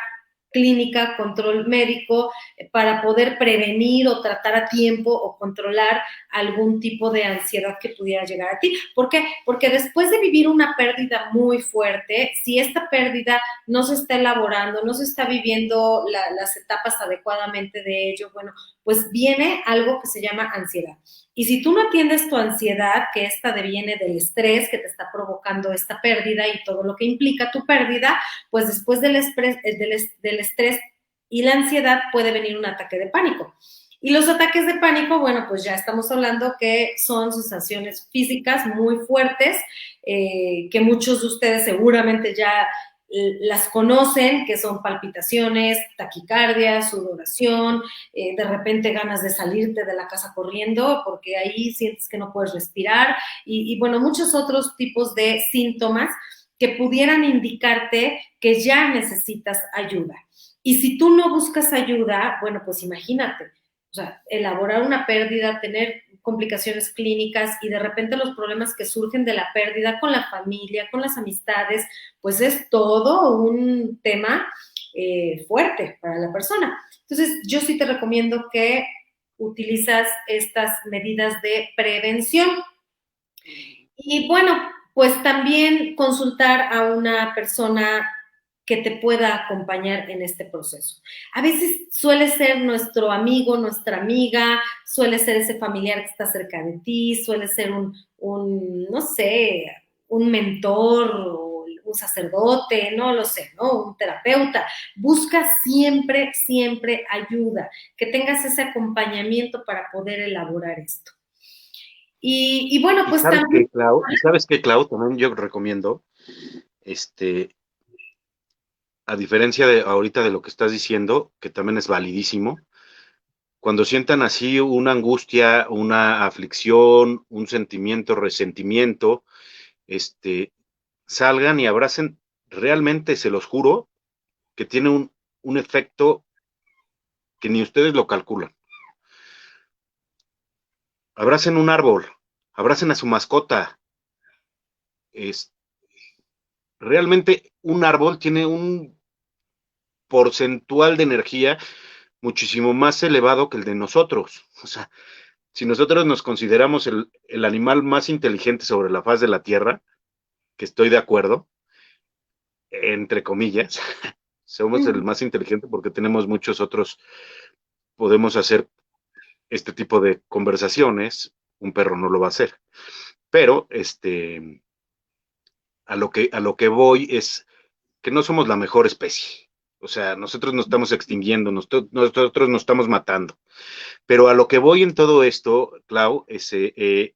clínica, control médico, para poder prevenir o tratar a tiempo o controlar algún tipo de ansiedad que pudiera llegar a ti. ¿Por qué? Porque después de vivir una pérdida muy fuerte, si esta pérdida no se está elaborando, no se está viviendo las etapas adecuadamente de ello, bueno, pues viene algo que se llama ansiedad. Y si tú no atiendes tu ansiedad, que esta deviene del estrés que te está provocando esta pérdida y todo lo que implica tu pérdida, pues después del estrés y la ansiedad puede venir un ataque de pánico. Y los ataques de pánico, bueno, pues ya estamos hablando que son sensaciones físicas muy fuertes, que muchos de ustedes seguramente ya las conocen, que son palpitaciones, taquicardia, sudoración, de repente ganas de salirte de la casa corriendo porque ahí sientes que no puedes respirar y bueno, muchos otros tipos de síntomas que pudieran indicarte que ya necesitas ayuda. Y si tú no buscas ayuda, bueno, pues imagínate, o sea, elaborar una pérdida, tener complicaciones clínicas y de repente los problemas que surgen de la pérdida con la familia, con las amistades, pues es todo un tema fuerte para la persona. Entonces, yo sí te recomiendo que utilizas estas medidas de prevención. Y bueno, pues también consultar a una persona que te pueda acompañar en este proceso. A veces suele ser nuestro amigo, nuestra amiga, suele ser ese familiar que está cerca de ti, suele ser no sé, un mentor o un sacerdote, no lo sé, ¿no? Un terapeuta. Busca siempre, siempre ayuda, que tengas ese acompañamiento para poder elaborar esto. Y bueno, Y pues sabes también. que, Clau, también yo recomiendo, este, a diferencia de ahorita de lo que estás diciendo, que también es validísimo, cuando sientan así una angustia, una aflicción, un sentimiento, resentimiento, salgan y abracen, realmente se los juro, que tiene un efecto que ni ustedes lo calculan. Abracen un árbol, abracen a su mascota. Es, realmente un árbol tiene un porcentual de energía muchísimo más elevado que el de nosotros. O sea, si nosotros nos consideramos el animal más inteligente sobre la faz de la Tierra, que estoy de acuerdo, entre comillas, somos el más inteligente porque tenemos muchos otros, podemos hacer este tipo de conversaciones, un perro no lo va a hacer. Pero a lo que voy es que no somos la mejor especie. O sea, nosotros nos estamos extinguiendo, nosotros nos estamos matando. Pero a lo que voy en todo esto, Clau, es que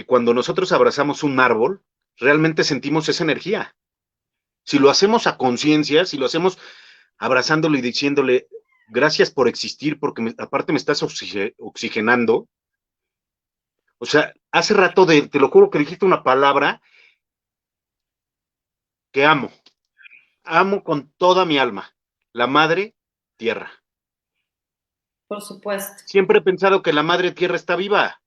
cuando nosotros abrazamos un árbol, realmente sentimos esa energía. Si lo hacemos a conciencia, si lo hacemos abrazándolo y diciéndole, gracias por existir, porque aparte me estás oxigenando. O sea, hace rato, te lo juro que dijiste una palabra que amo con toda mi alma, la madre tierra. Por supuesto. Siempre he pensado que la madre tierra está viva,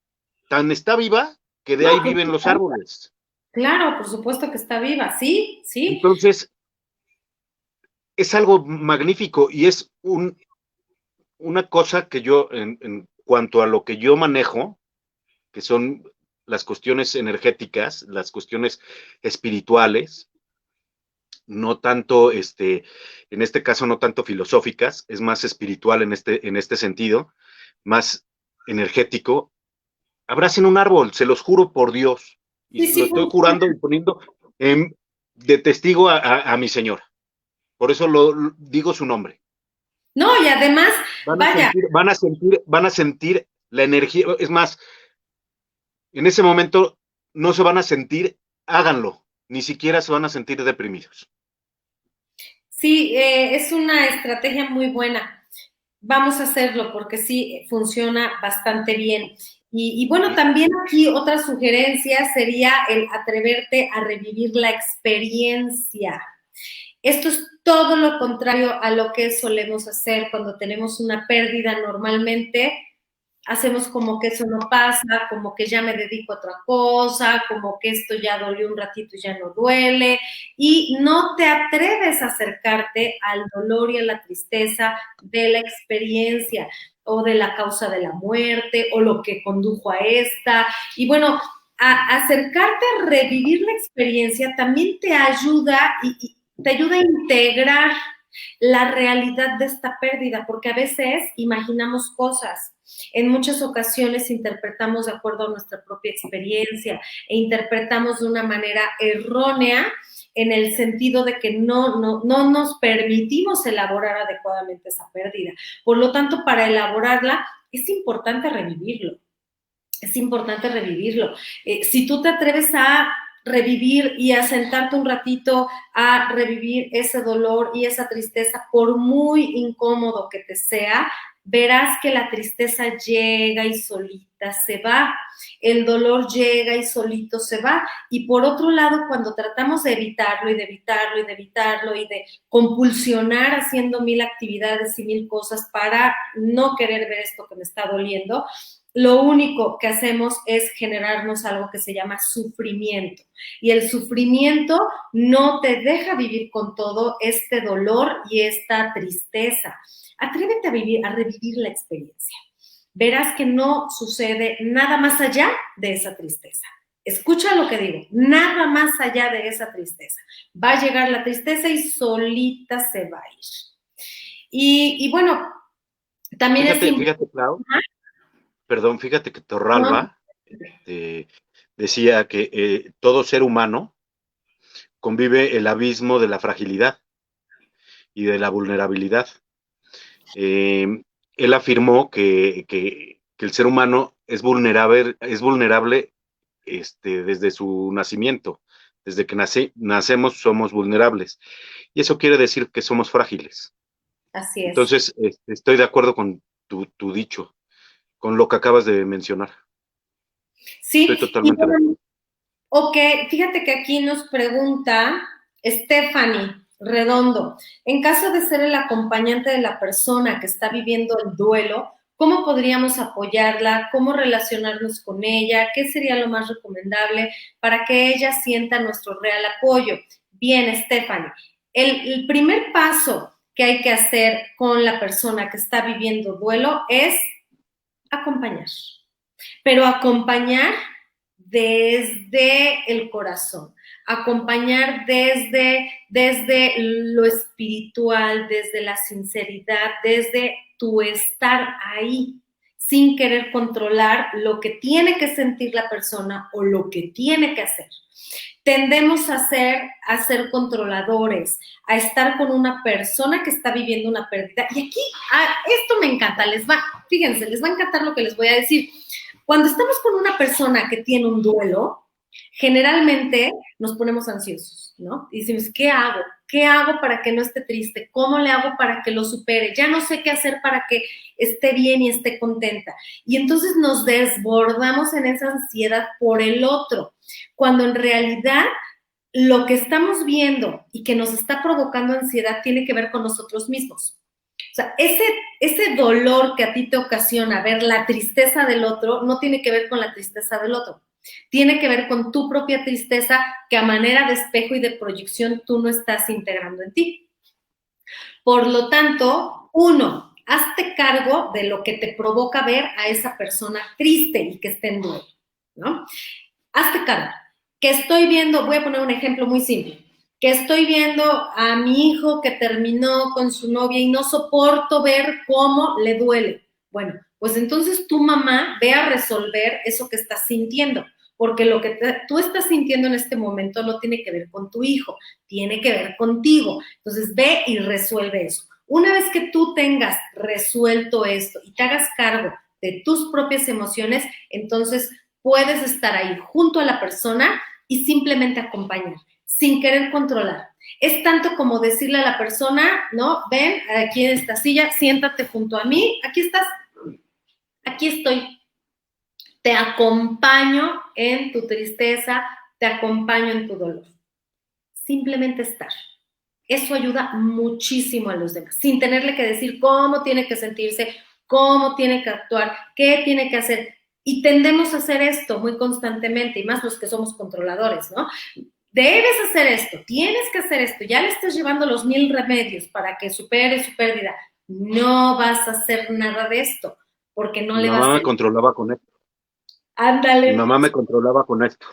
tan está viva que de No, ahí que viven los árboles. claro, por supuesto que está viva, sí, sí. Entonces, es algo magnífico y es una cosa que yo, en cuanto a lo que yo manejo, que son las cuestiones energéticas, las cuestiones espirituales, no tanto, en este caso, no tanto filosóficas, es más espiritual en este sentido, más energético. Abracen un árbol, se los juro por Dios, Sí, y lo sí, estoy jurando y poniendo de testigo a mi señora. Por eso digo su nombre. No, y además, vaya. Van a sentir la energía. Es más, en ese momento no se van a sentir, háganlo. Ni siquiera se van a sentir deprimidos. Sí, es una estrategia muy buena. Vamos a hacerlo porque sí funciona bastante bien. Y bueno, también aquí otra sugerencia sería el atreverte a revivir la experiencia. Esto es todo lo contrario a lo que solemos hacer cuando tenemos una pérdida normalmente. Hacemos como que eso no pasa, como que ya me dedico a otra cosa, como que esto ya dolió un ratito y ya no duele, y no te atreves a acercarte al dolor y a la tristeza de la experiencia o de la causa de la muerte o lo que condujo a esta. Y bueno, acercarte a revivir la experiencia también te ayuda y te ayuda a integrar la realidad de esta pérdida, porque a veces imaginamos cosas. En muchas ocasiones interpretamos de acuerdo a nuestra propia experiencia e interpretamos de una manera errónea en el sentido de que no nos permitimos elaborar adecuadamente esa pérdida. Por lo tanto, para elaborarla es importante revivirlo. Es importante revivirlo. Si tú te atreves a revivir y a sentarte un ratito a revivir ese dolor y esa tristeza, por muy incómodo que te sea, verás que la tristeza llega y solita se va, el dolor llega y solito se va. Y por otro lado, cuando tratamos de evitarlo y de evitarlo y de evitarlo y de compulsionar haciendo mil actividades y mil cosas para no querer ver esto que me está doliendo, lo único que hacemos es generarnos algo que se llama sufrimiento. Y el sufrimiento no te deja vivir con todo este dolor y esta tristeza. Atrévete a revivir la experiencia. Verás que no sucede nada más allá de esa tristeza. Escucha lo que digo, nada más allá de esa tristeza. Va a llegar la tristeza y solita se va a ir. Y bueno, también fíjate, Clau. Perdón, fíjate que Torralba decía que todo ser humano convive el abismo de la fragilidad y de la vulnerabilidad. Él afirmó que el ser humano es vulnerable desde su nacimiento. Desde que nacemos somos vulnerables. Y eso quiere decir que somos frágiles. Así es. Entonces, estoy de acuerdo con tu dicho, con lo que acabas de mencionar. Sí, estoy totalmente de acuerdo. Ok, fíjate que aquí nos pregunta Stephanie Redondo, en caso de ser el acompañante de la persona que está viviendo el duelo, ¿cómo podríamos apoyarla? ¿Cómo relacionarnos con ella? ¿Qué sería lo más recomendable para que ella sienta nuestro real apoyo? Bien, Stephanie, el primer paso que hay que hacer con la persona que está viviendo duelo es acompañar, pero acompañar desde el corazón, acompañar desde lo espiritual, desde la sinceridad, desde tu estar ahí, sin querer controlar lo que tiene que sentir la persona o lo que tiene que hacer. Tendemos a ser controladores, a estar con una persona que está viviendo una pérdida. Y aquí, esto me encanta, fíjense, les va a encantar lo que les voy a decir. Cuando estamos con una persona que tiene un duelo, generalmente nos ponemos ansiosos, ¿no? Y decimos, ¿qué hago? ¿Qué hago para que no esté triste? ¿Cómo le hago para que lo supere? Ya no sé qué hacer para que esté bien y esté contenta. Y entonces nos desbordamos en esa ansiedad por el otro, cuando en realidad lo que estamos viendo y que nos está provocando ansiedad tiene que ver con nosotros mismos. O sea, ese dolor que a ti te ocasiona ver la tristeza del otro no tiene que ver con la tristeza del otro. Tiene que ver con tu propia tristeza que a manera de espejo y de proyección tú no estás integrando en ti. Por lo tanto, uno, hazte cargo de lo que te provoca ver a esa persona triste y que esté en duelo, ¿no? Hazte cargo. Que estoy viendo, voy a poner un ejemplo muy simple, que estoy viendo a mi hijo que terminó con su novia y no soporto ver cómo le duele. Bueno, pues entonces tu mamá ve a resolver eso que estás sintiendo. porque lo que tú estás sintiendo en este momento no tiene que ver con tu hijo, tiene que ver contigo. Entonces ve y resuelve eso. Una vez que tú tengas resuelto esto y te hagas cargo de tus propias emociones, entonces puedes estar ahí junto a la persona y simplemente acompañar, sin querer controlar. Es tanto como decirle a la persona, ¿no? Ven, aquí en esta silla, siéntate junto a mí, aquí estás, aquí estoy. Te acompaño en tu tristeza, te acompaño en tu dolor. Simplemente estar. Eso ayuda muchísimo a los demás, sin tenerle que decir cómo tiene que sentirse, cómo tiene que actuar, qué tiene que hacer. Y tendemos a hacer esto muy constantemente, y más los que somos controladores, ¿no? Debes hacer esto, tienes que hacer esto, ya le estás llevando los 1000 remedios para que supere su pérdida. No vas a hacer nada de esto, porque no Mi le vas mamá a... me controlaba con esto. Mi Ándale, mamá me controlaba con esto.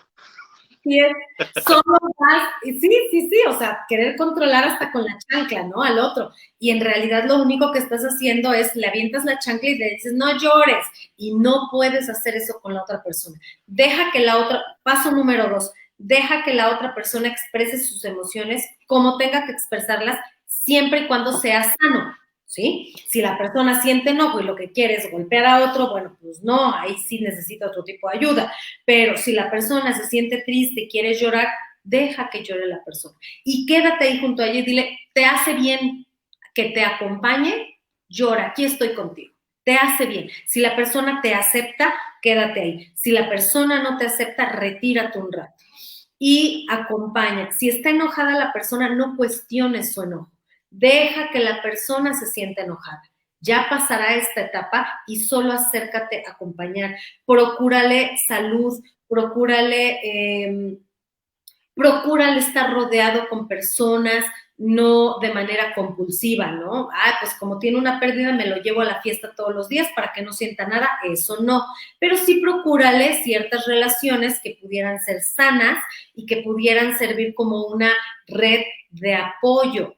sí es, solo más, sí, o sea, querer controlar hasta con la chancla, ¿no? Al otro. Y en realidad lo único que estás haciendo es le avientas la chancla y le dices, no llores. Y no puedes hacer eso con la otra persona. Deja que la otra, paso número 2, deja que la otra persona exprese sus emociones como tenga que expresarlas, siempre y cuando sea sano. ¿Sí? Si la persona siente enojo y lo que quiere es golpear a otro, bueno, pues no, ahí sí necesita otro tipo de ayuda. Pero si la persona se siente triste y quiere llorar, deja que llore la persona. Y quédate ahí junto a ella y dile, te hace bien que te acompañe, llora, aquí estoy contigo. Te hace bien. Si la persona te acepta, quédate ahí. Si la persona no te acepta, retírate un rato. Y acompaña. Si está enojada la persona, no cuestiones su enojo. Deja que la persona se sienta enojada. Ya pasará esta etapa y solo acércate a acompañar. Procúrale salud, procúrale estar rodeado con personas, no de manera compulsiva, ¿no? Ah, pues como tiene una pérdida, me lo llevo a la fiesta todos los días para que no sienta nada, eso no. Pero sí procúrale ciertas relaciones que pudieran ser sanas y que pudieran servir como una red de apoyo.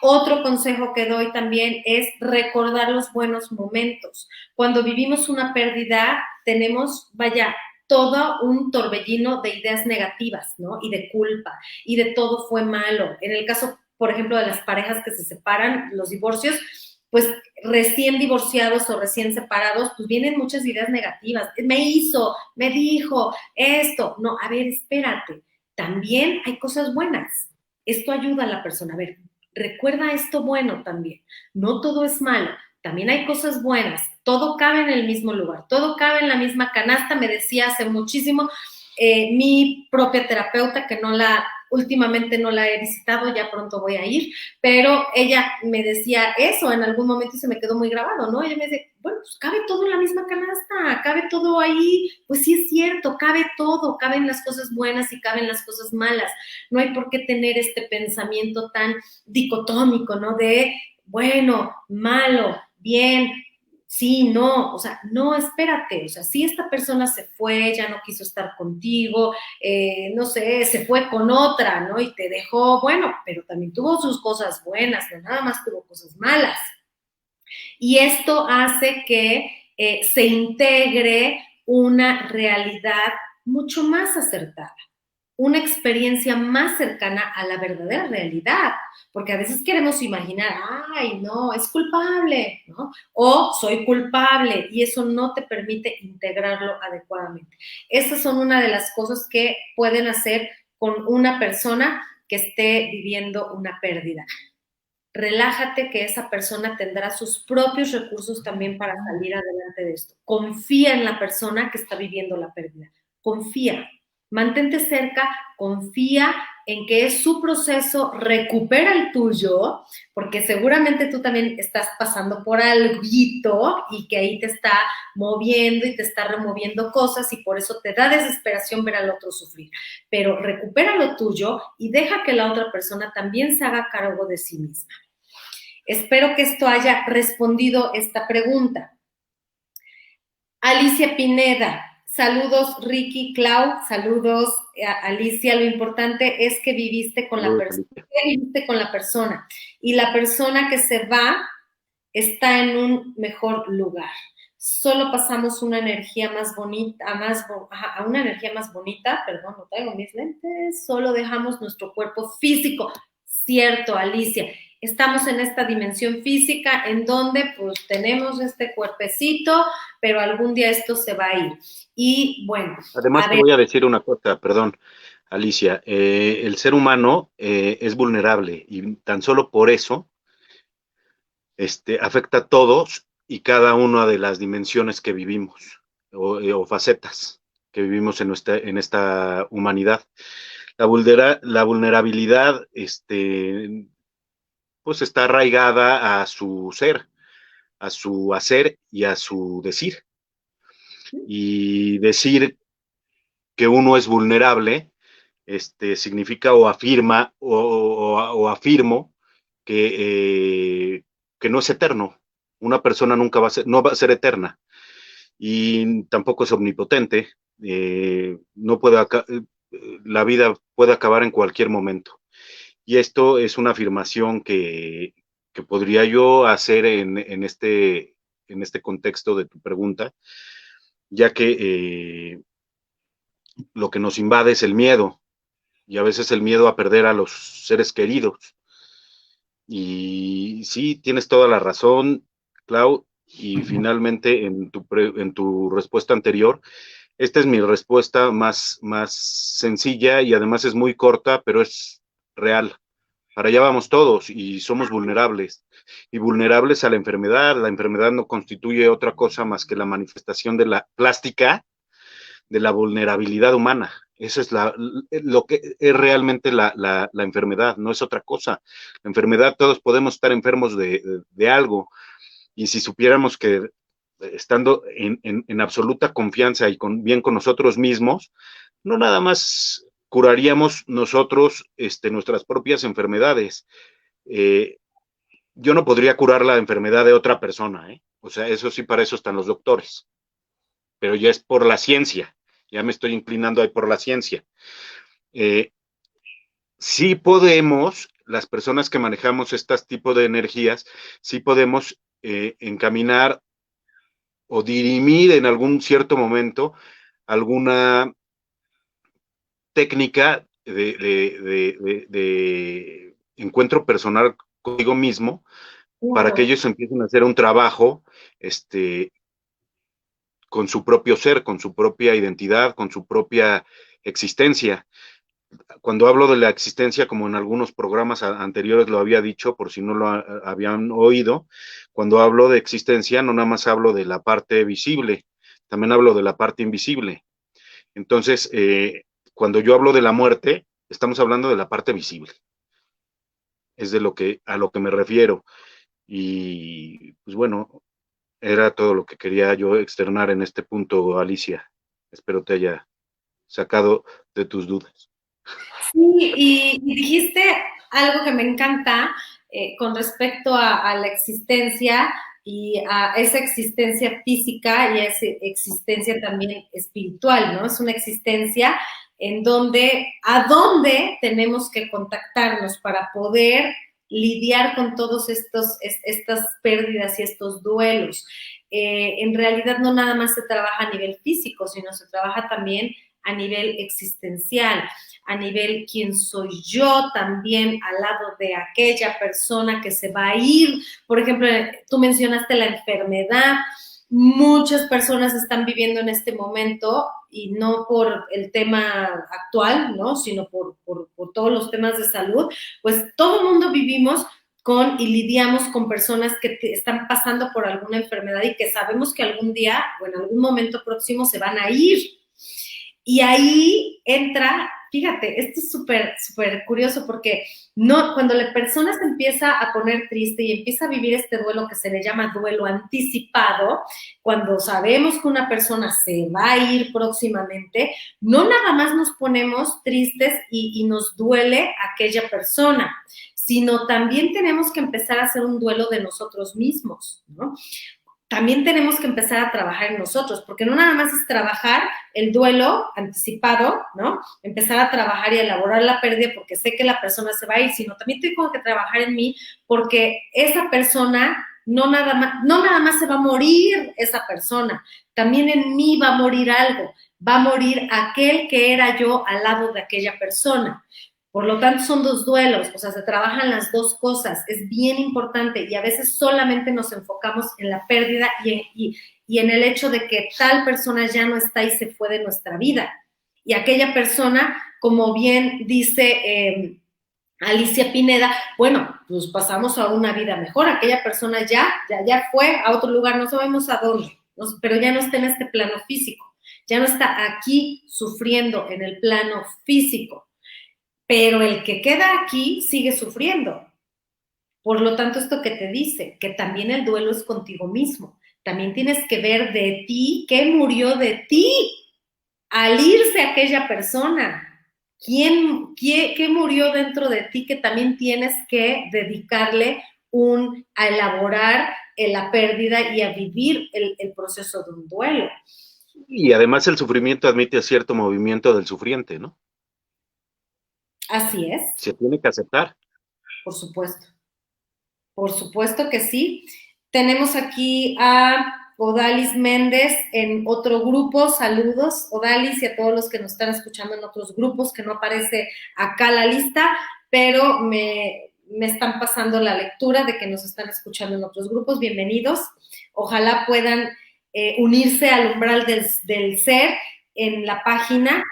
Otro consejo que doy también es recordar los buenos momentos. Cuando vivimos una pérdida, tenemos, vaya, todo un torbellino de ideas negativas, ¿no? Y de culpa, y de todo fue malo. En el caso, por ejemplo, de las parejas que se separan, los divorcios, pues recién divorciados o recién separados, pues vienen muchas ideas negativas. Me hizo, me dijo esto. No, a ver, espérate. También hay cosas buenas. Esto ayuda a la persona. A ver, recuerda esto bueno también. No todo es malo. También hay cosas buenas. Todo cabe en el mismo lugar. Todo cabe en la misma canasta. Me decía hace muchísimo mi propia terapeuta, que últimamente no la he visitado, ya pronto voy a ir, pero ella me decía eso en algún momento y se me quedó muy grabado, ¿no? Ella me dice, bueno, pues cabe todo en la misma canasta, cabe todo ahí. Pues sí es cierto, cabe todo, caben las cosas buenas y caben las cosas malas. No hay por qué tener este pensamiento tan dicotómico, ¿no? De bueno, malo, bien, sí, no, o sea, no, espérate, o sea, si esta persona se fue, ya no quiso estar contigo, no sé, se fue con otra, ¿no? Y te dejó, bueno, pero también tuvo sus cosas buenas, no nada más tuvo cosas malas. Y esto hace que se integre una realidad mucho más acertada, una experiencia más cercana a la verdadera realidad, porque a veces queremos imaginar, ay, no, es culpable, ¿no? O soy culpable, y eso no te permite integrarlo adecuadamente. Esas son una de las cosas que pueden hacer con una persona que esté viviendo una pérdida. Relájate, que esa persona tendrá sus propios recursos también para salir adelante de esto. Confía en la persona que está viviendo la pérdida. Confía. Mantente cerca, confía en que es su proceso, recupera el tuyo, porque seguramente tú también estás pasando por algo y que ahí te está moviendo y te está removiendo cosas y por eso te da desesperación ver al otro sufrir. Pero recupera lo tuyo y deja que la otra persona también se haga cargo de sí misma. Espero que esto haya respondido esta pregunta. Alicia Pineda, saludos Ricky, Clau, saludos Alicia. Lo importante es que viviste con la persona, y la persona que se va está en un mejor lugar. solo pasamos una energía más bonita, a una energía más bonita, perdón, no traigo mis lentes, solo dejamos nuestro cuerpo físico. Cierto, Alicia, estamos en esta dimensión física en donde pues tenemos este cuerpecito, pero algún día esto se va a ir. Y bueno, Además, a te ver, voy a decir una cosa, perdón, Alicia, el ser humano es vulnerable y tan solo por eso afecta a todos y cada una de las dimensiones que vivimos o facetas que vivimos en esta humanidad. La vulnerabilidad, pues está arraigada a su ser, a su hacer y a su decir. Y decir que uno es vulnerable, significa o afirma o afirmo que no es eterno. Una persona nunca no va a ser eterna y tampoco es omnipotente. No puede, la vida puede acabar en cualquier momento. Y esto es una afirmación que podría yo hacer en este contexto de tu pregunta, ya que lo que nos invade es el miedo, y a veces el miedo a perder a los seres queridos. Y sí, tienes toda la razón, Clau, y finalmente en tu respuesta anterior, esta es mi respuesta más sencilla y además es muy corta, pero es real. Para allá vamos todos y somos vulnerables. Y vulnerables a la enfermedad. La enfermedad no constituye otra cosa más que la manifestación de la plástica de la vulnerabilidad humana. Eso es lo que es realmente la enfermedad, no es otra cosa. La enfermedad, todos podemos estar enfermos de algo, y si supiéramos que estando en absoluta confianza y bien con nosotros mismos, no nada más curaríamos nosotros nuestras propias enfermedades. Yo no podría curar la enfermedad de otra persona, ¿eh? O sea, eso sí, para eso están los doctores, pero ya es por la ciencia, ya me estoy inclinando ahí por la ciencia. Sí podemos, las personas que manejamos este tipo de energías, sí podemos encaminar o dirimir en algún cierto momento alguna técnica de encuentro personal conmigo mismo para que claro. ellos empiecen a hacer un trabajo con su propio ser, con su propia identidad, con su propia existencia. Cuando hablo de la existencia, como en algunos programas anteriores lo había dicho, por si no lo habían oído, cuando hablo de existencia no nada más hablo de la parte visible, también hablo de la parte invisible. Entonces, cuando yo hablo de la muerte, estamos hablando de la parte visible. Es a lo que me refiero. Y pues bueno, era todo lo que quería yo externar en este punto, Alicia. Espero te haya sacado de tus dudas. Sí, y dijiste algo que me encanta con respecto a la existencia y a esa existencia física y a esa existencia también espiritual, ¿no? Es una existencia en donde, a dónde tenemos que contactarnos para poder lidiar con todos estas pérdidas y estos duelos. En realidad no nada más se trabaja a nivel físico, sino se trabaja también a nivel existencial, a nivel quién soy yo también al lado de aquella persona que se va a ir. Por ejemplo, tú mencionaste la enfermedad. Muchas personas están viviendo en este momento y no por el tema actual, ¿no? Sino por todos los temas de salud, pues todo el mundo vivimos con y lidiamos con personas que están pasando por alguna enfermedad y que sabemos que algún día o en algún momento próximo se van a ir. Y ahí entra, fíjate, esto es súper curioso porque no, cuando la persona se empieza a poner triste y empieza a vivir este duelo que se le llama duelo anticipado, cuando sabemos que una persona se va a ir próximamente, no nada más nos ponemos tristes y nos duele aquella persona, sino también tenemos que empezar a hacer un duelo de nosotros mismos, ¿no? También tenemos que empezar a trabajar en nosotros, porque no nada más es trabajar el duelo anticipado, ¿no? Empezar a trabajar y a elaborar la pérdida porque sé que la persona se va a ir, sino también tengo que trabajar en mí porque esa persona no nada más se va a morir esa persona, también en mí va a morir algo, va a morir aquel que era yo al lado de aquella persona. Por lo tanto, son dos duelos, o sea, se trabajan las dos cosas, es bien importante y a veces solamente nos enfocamos en la pérdida y en el hecho de que tal persona ya no está y se fue de nuestra vida. Y aquella persona, como bien dice Alicia Pineda, bueno, pues pasamos a una vida mejor, aquella persona ya fue a otro lugar, no sabemos a dónde, pero ya no está en este plano físico, ya no está aquí sufriendo en el plano físico, pero el que queda aquí sigue sufriendo. Por lo tanto, esto que te dice, que también el duelo es contigo mismo, también tienes que ver de ti, qué murió de ti al irse aquella persona. ¿Qué murió dentro de ti que también tienes que dedicarle a elaborar la pérdida y a vivir el proceso de un duelo? Y además el sufrimiento admite cierto movimiento del sufriente, ¿no? Así es. Se tiene que aceptar. Por supuesto. Por supuesto que sí. Tenemos aquí a Odalis Méndez en otro grupo. Saludos, Odalis, y a todos los que nos están escuchando en otros grupos, que no aparece acá la lista, pero me están pasando la lectura de que nos están escuchando en otros grupos. Bienvenidos. Ojalá puedan unirse al umbral del ser en la página.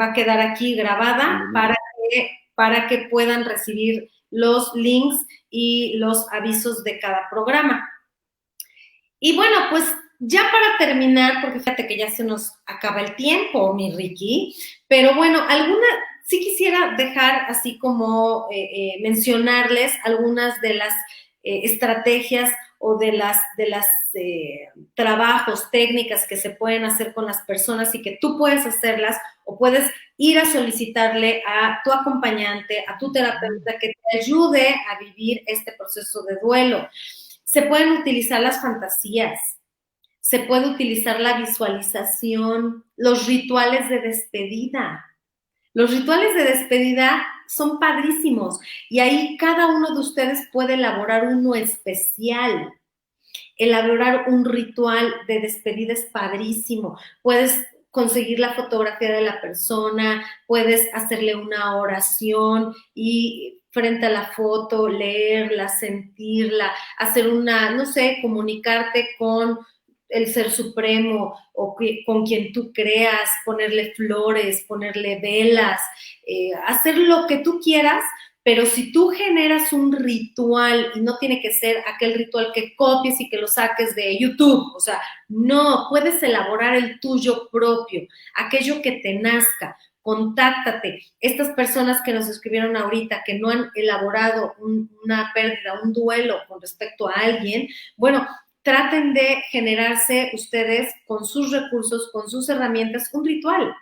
Va a quedar aquí grabada para que puedan recibir los links y los avisos de cada programa. Y bueno, pues ya para terminar, porque fíjate que ya se nos acaba el tiempo, mi Ricky, pero bueno, sí quisiera dejar así como mencionarles algunas de las estrategias o de las trabajos, técnicas que se pueden hacer con las personas y que tú puedes hacerlas o puedes ir a solicitarle a tu acompañante, a tu terapeuta que te ayude a vivir este proceso de duelo. Se pueden utilizar las fantasías, se puede utilizar la visualización, los rituales de despedida. Los rituales de despedida son padrísimos y ahí cada uno de ustedes puede elaborar uno especial. Elaborar un ritual de despedida es padrísimo. Puedes conseguir la fotografía de la persona, puedes hacerle una oración y frente a la foto, leerla, sentirla, hacer no sé, comunicarte con el ser supremo o con quien tú creas, ponerle flores, ponerle velas, hacer lo que tú quieras, pero si tú generas un ritual, y no tiene que ser aquel ritual que copies y que lo saques de YouTube, o sea, no, puedes elaborar el tuyo propio, aquello que te nazca, contáctate. Estas personas que nos escribieron ahorita, que no han elaborado una pérdida, un duelo con respecto a alguien, bueno, traten de generarse ustedes con sus recursos, con sus herramientas, un ritual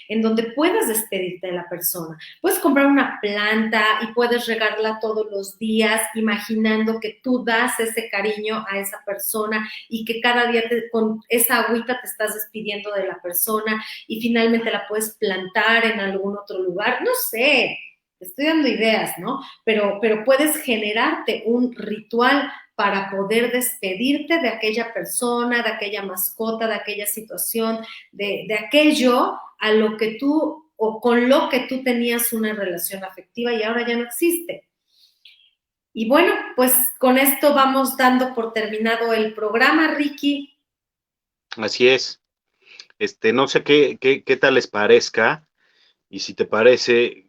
en donde puedas despedirte de la persona. Puedes comprar una planta y puedes regarla todos los días, imaginando que tú das ese cariño a esa persona y que cada día con esa agüita te estás despidiendo de la persona y finalmente la puedes plantar en algún otro lugar. No sé, te estoy dando ideas, ¿no? Pero puedes generarte un ritual para poder despedirte de aquella persona, de aquella mascota, de aquella situación, de aquello a lo que tú o con lo que tú tenías una relación afectiva y ahora ya no existe. Y bueno, pues con esto vamos dando por terminado el programa, Ricky. Así es. No sé qué tal les parezca, y si te parece,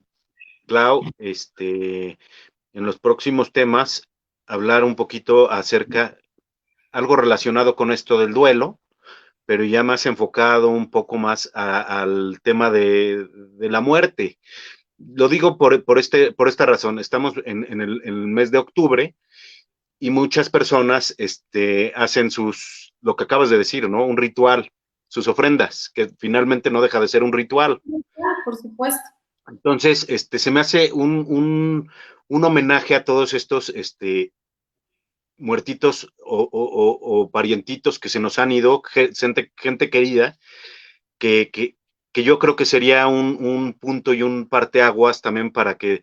Clau, en los próximos temas, hablar un poquito acerca, algo relacionado con esto del duelo, pero ya más enfocado un poco más al tema de la muerte. Lo digo por esta razón. Estamos en el mes de octubre y muchas personas hacen lo que acabas de decir, ¿no? Un ritual, sus ofrendas, que finalmente no deja de ser un ritual. Por supuesto. Entonces, se me hace un homenaje a todos estos muertitos o parientitos que se nos han ido, gente querida, que yo creo que sería un punto y un parteaguas también para que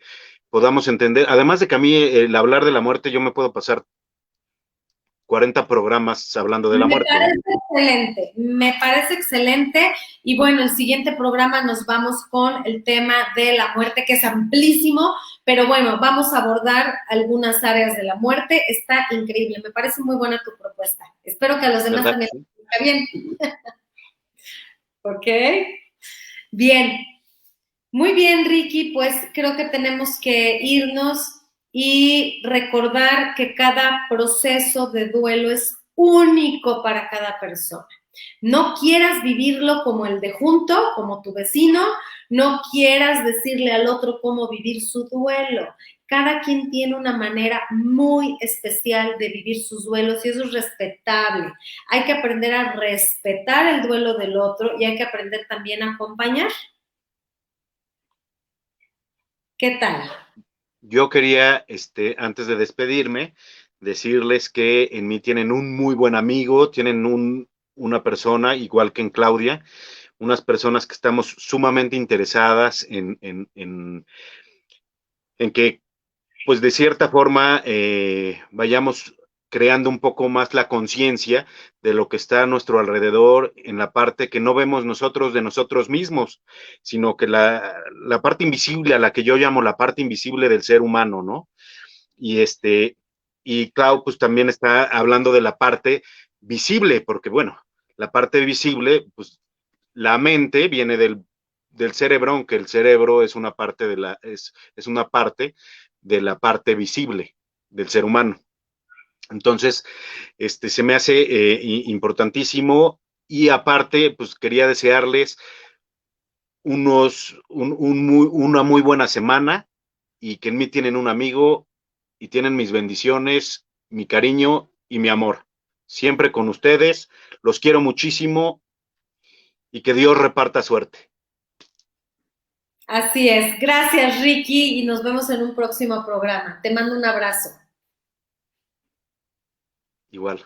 podamos entender, además de que a mí el hablar de la muerte yo me puedo pasar 40 programas hablando de la muerte. Me parece excelente. Y bueno, el siguiente programa nos vamos con el tema de la muerte, que es amplísimo, pero bueno, vamos a abordar algunas áreas de la muerte. Está increíble, me parece muy buena tu propuesta. Espero que a los demás ¿Verdad? también les esté bien. Ok, bien. Muy bien, Ricky, pues creo que tenemos que irnos y recordar que cada proceso de duelo es único para cada persona. No quieras vivirlo como el de junto, como tu vecino, no quieras decirle al otro cómo vivir su duelo. Cada quien tiene una manera muy especial de vivir sus duelos y eso es respetable. Hay que aprender a respetar el duelo del otro y hay que aprender también a acompañar. ¿Qué tal? Yo quería, antes de despedirme, decirles que en mí tienen un muy buen amigo, tienen una persona, igual que en Claudia, unas personas que estamos sumamente interesadas en que, pues de cierta forma, vayamos creando un poco más la conciencia de lo que está a nuestro alrededor en la parte que no vemos nosotros de nosotros mismos, sino que la parte invisible, a la que yo llamo la parte invisible del ser humano, ¿no? Y y Clau, pues también está hablando de la parte visible, porque bueno, la parte visible, pues la mente viene del cerebro, aunque el cerebro es una parte es una parte de la parte visible del ser humano. Entonces, se me hace importantísimo y aparte, pues quería desearles una muy buena semana y que en mí tienen un amigo y tienen mis bendiciones, mi cariño y mi amor. Siempre con ustedes, los quiero muchísimo y que Dios reparta suerte. Así es. Gracias, Ricky, y nos vemos en un próximo programa. Te mando un abrazo. Igual.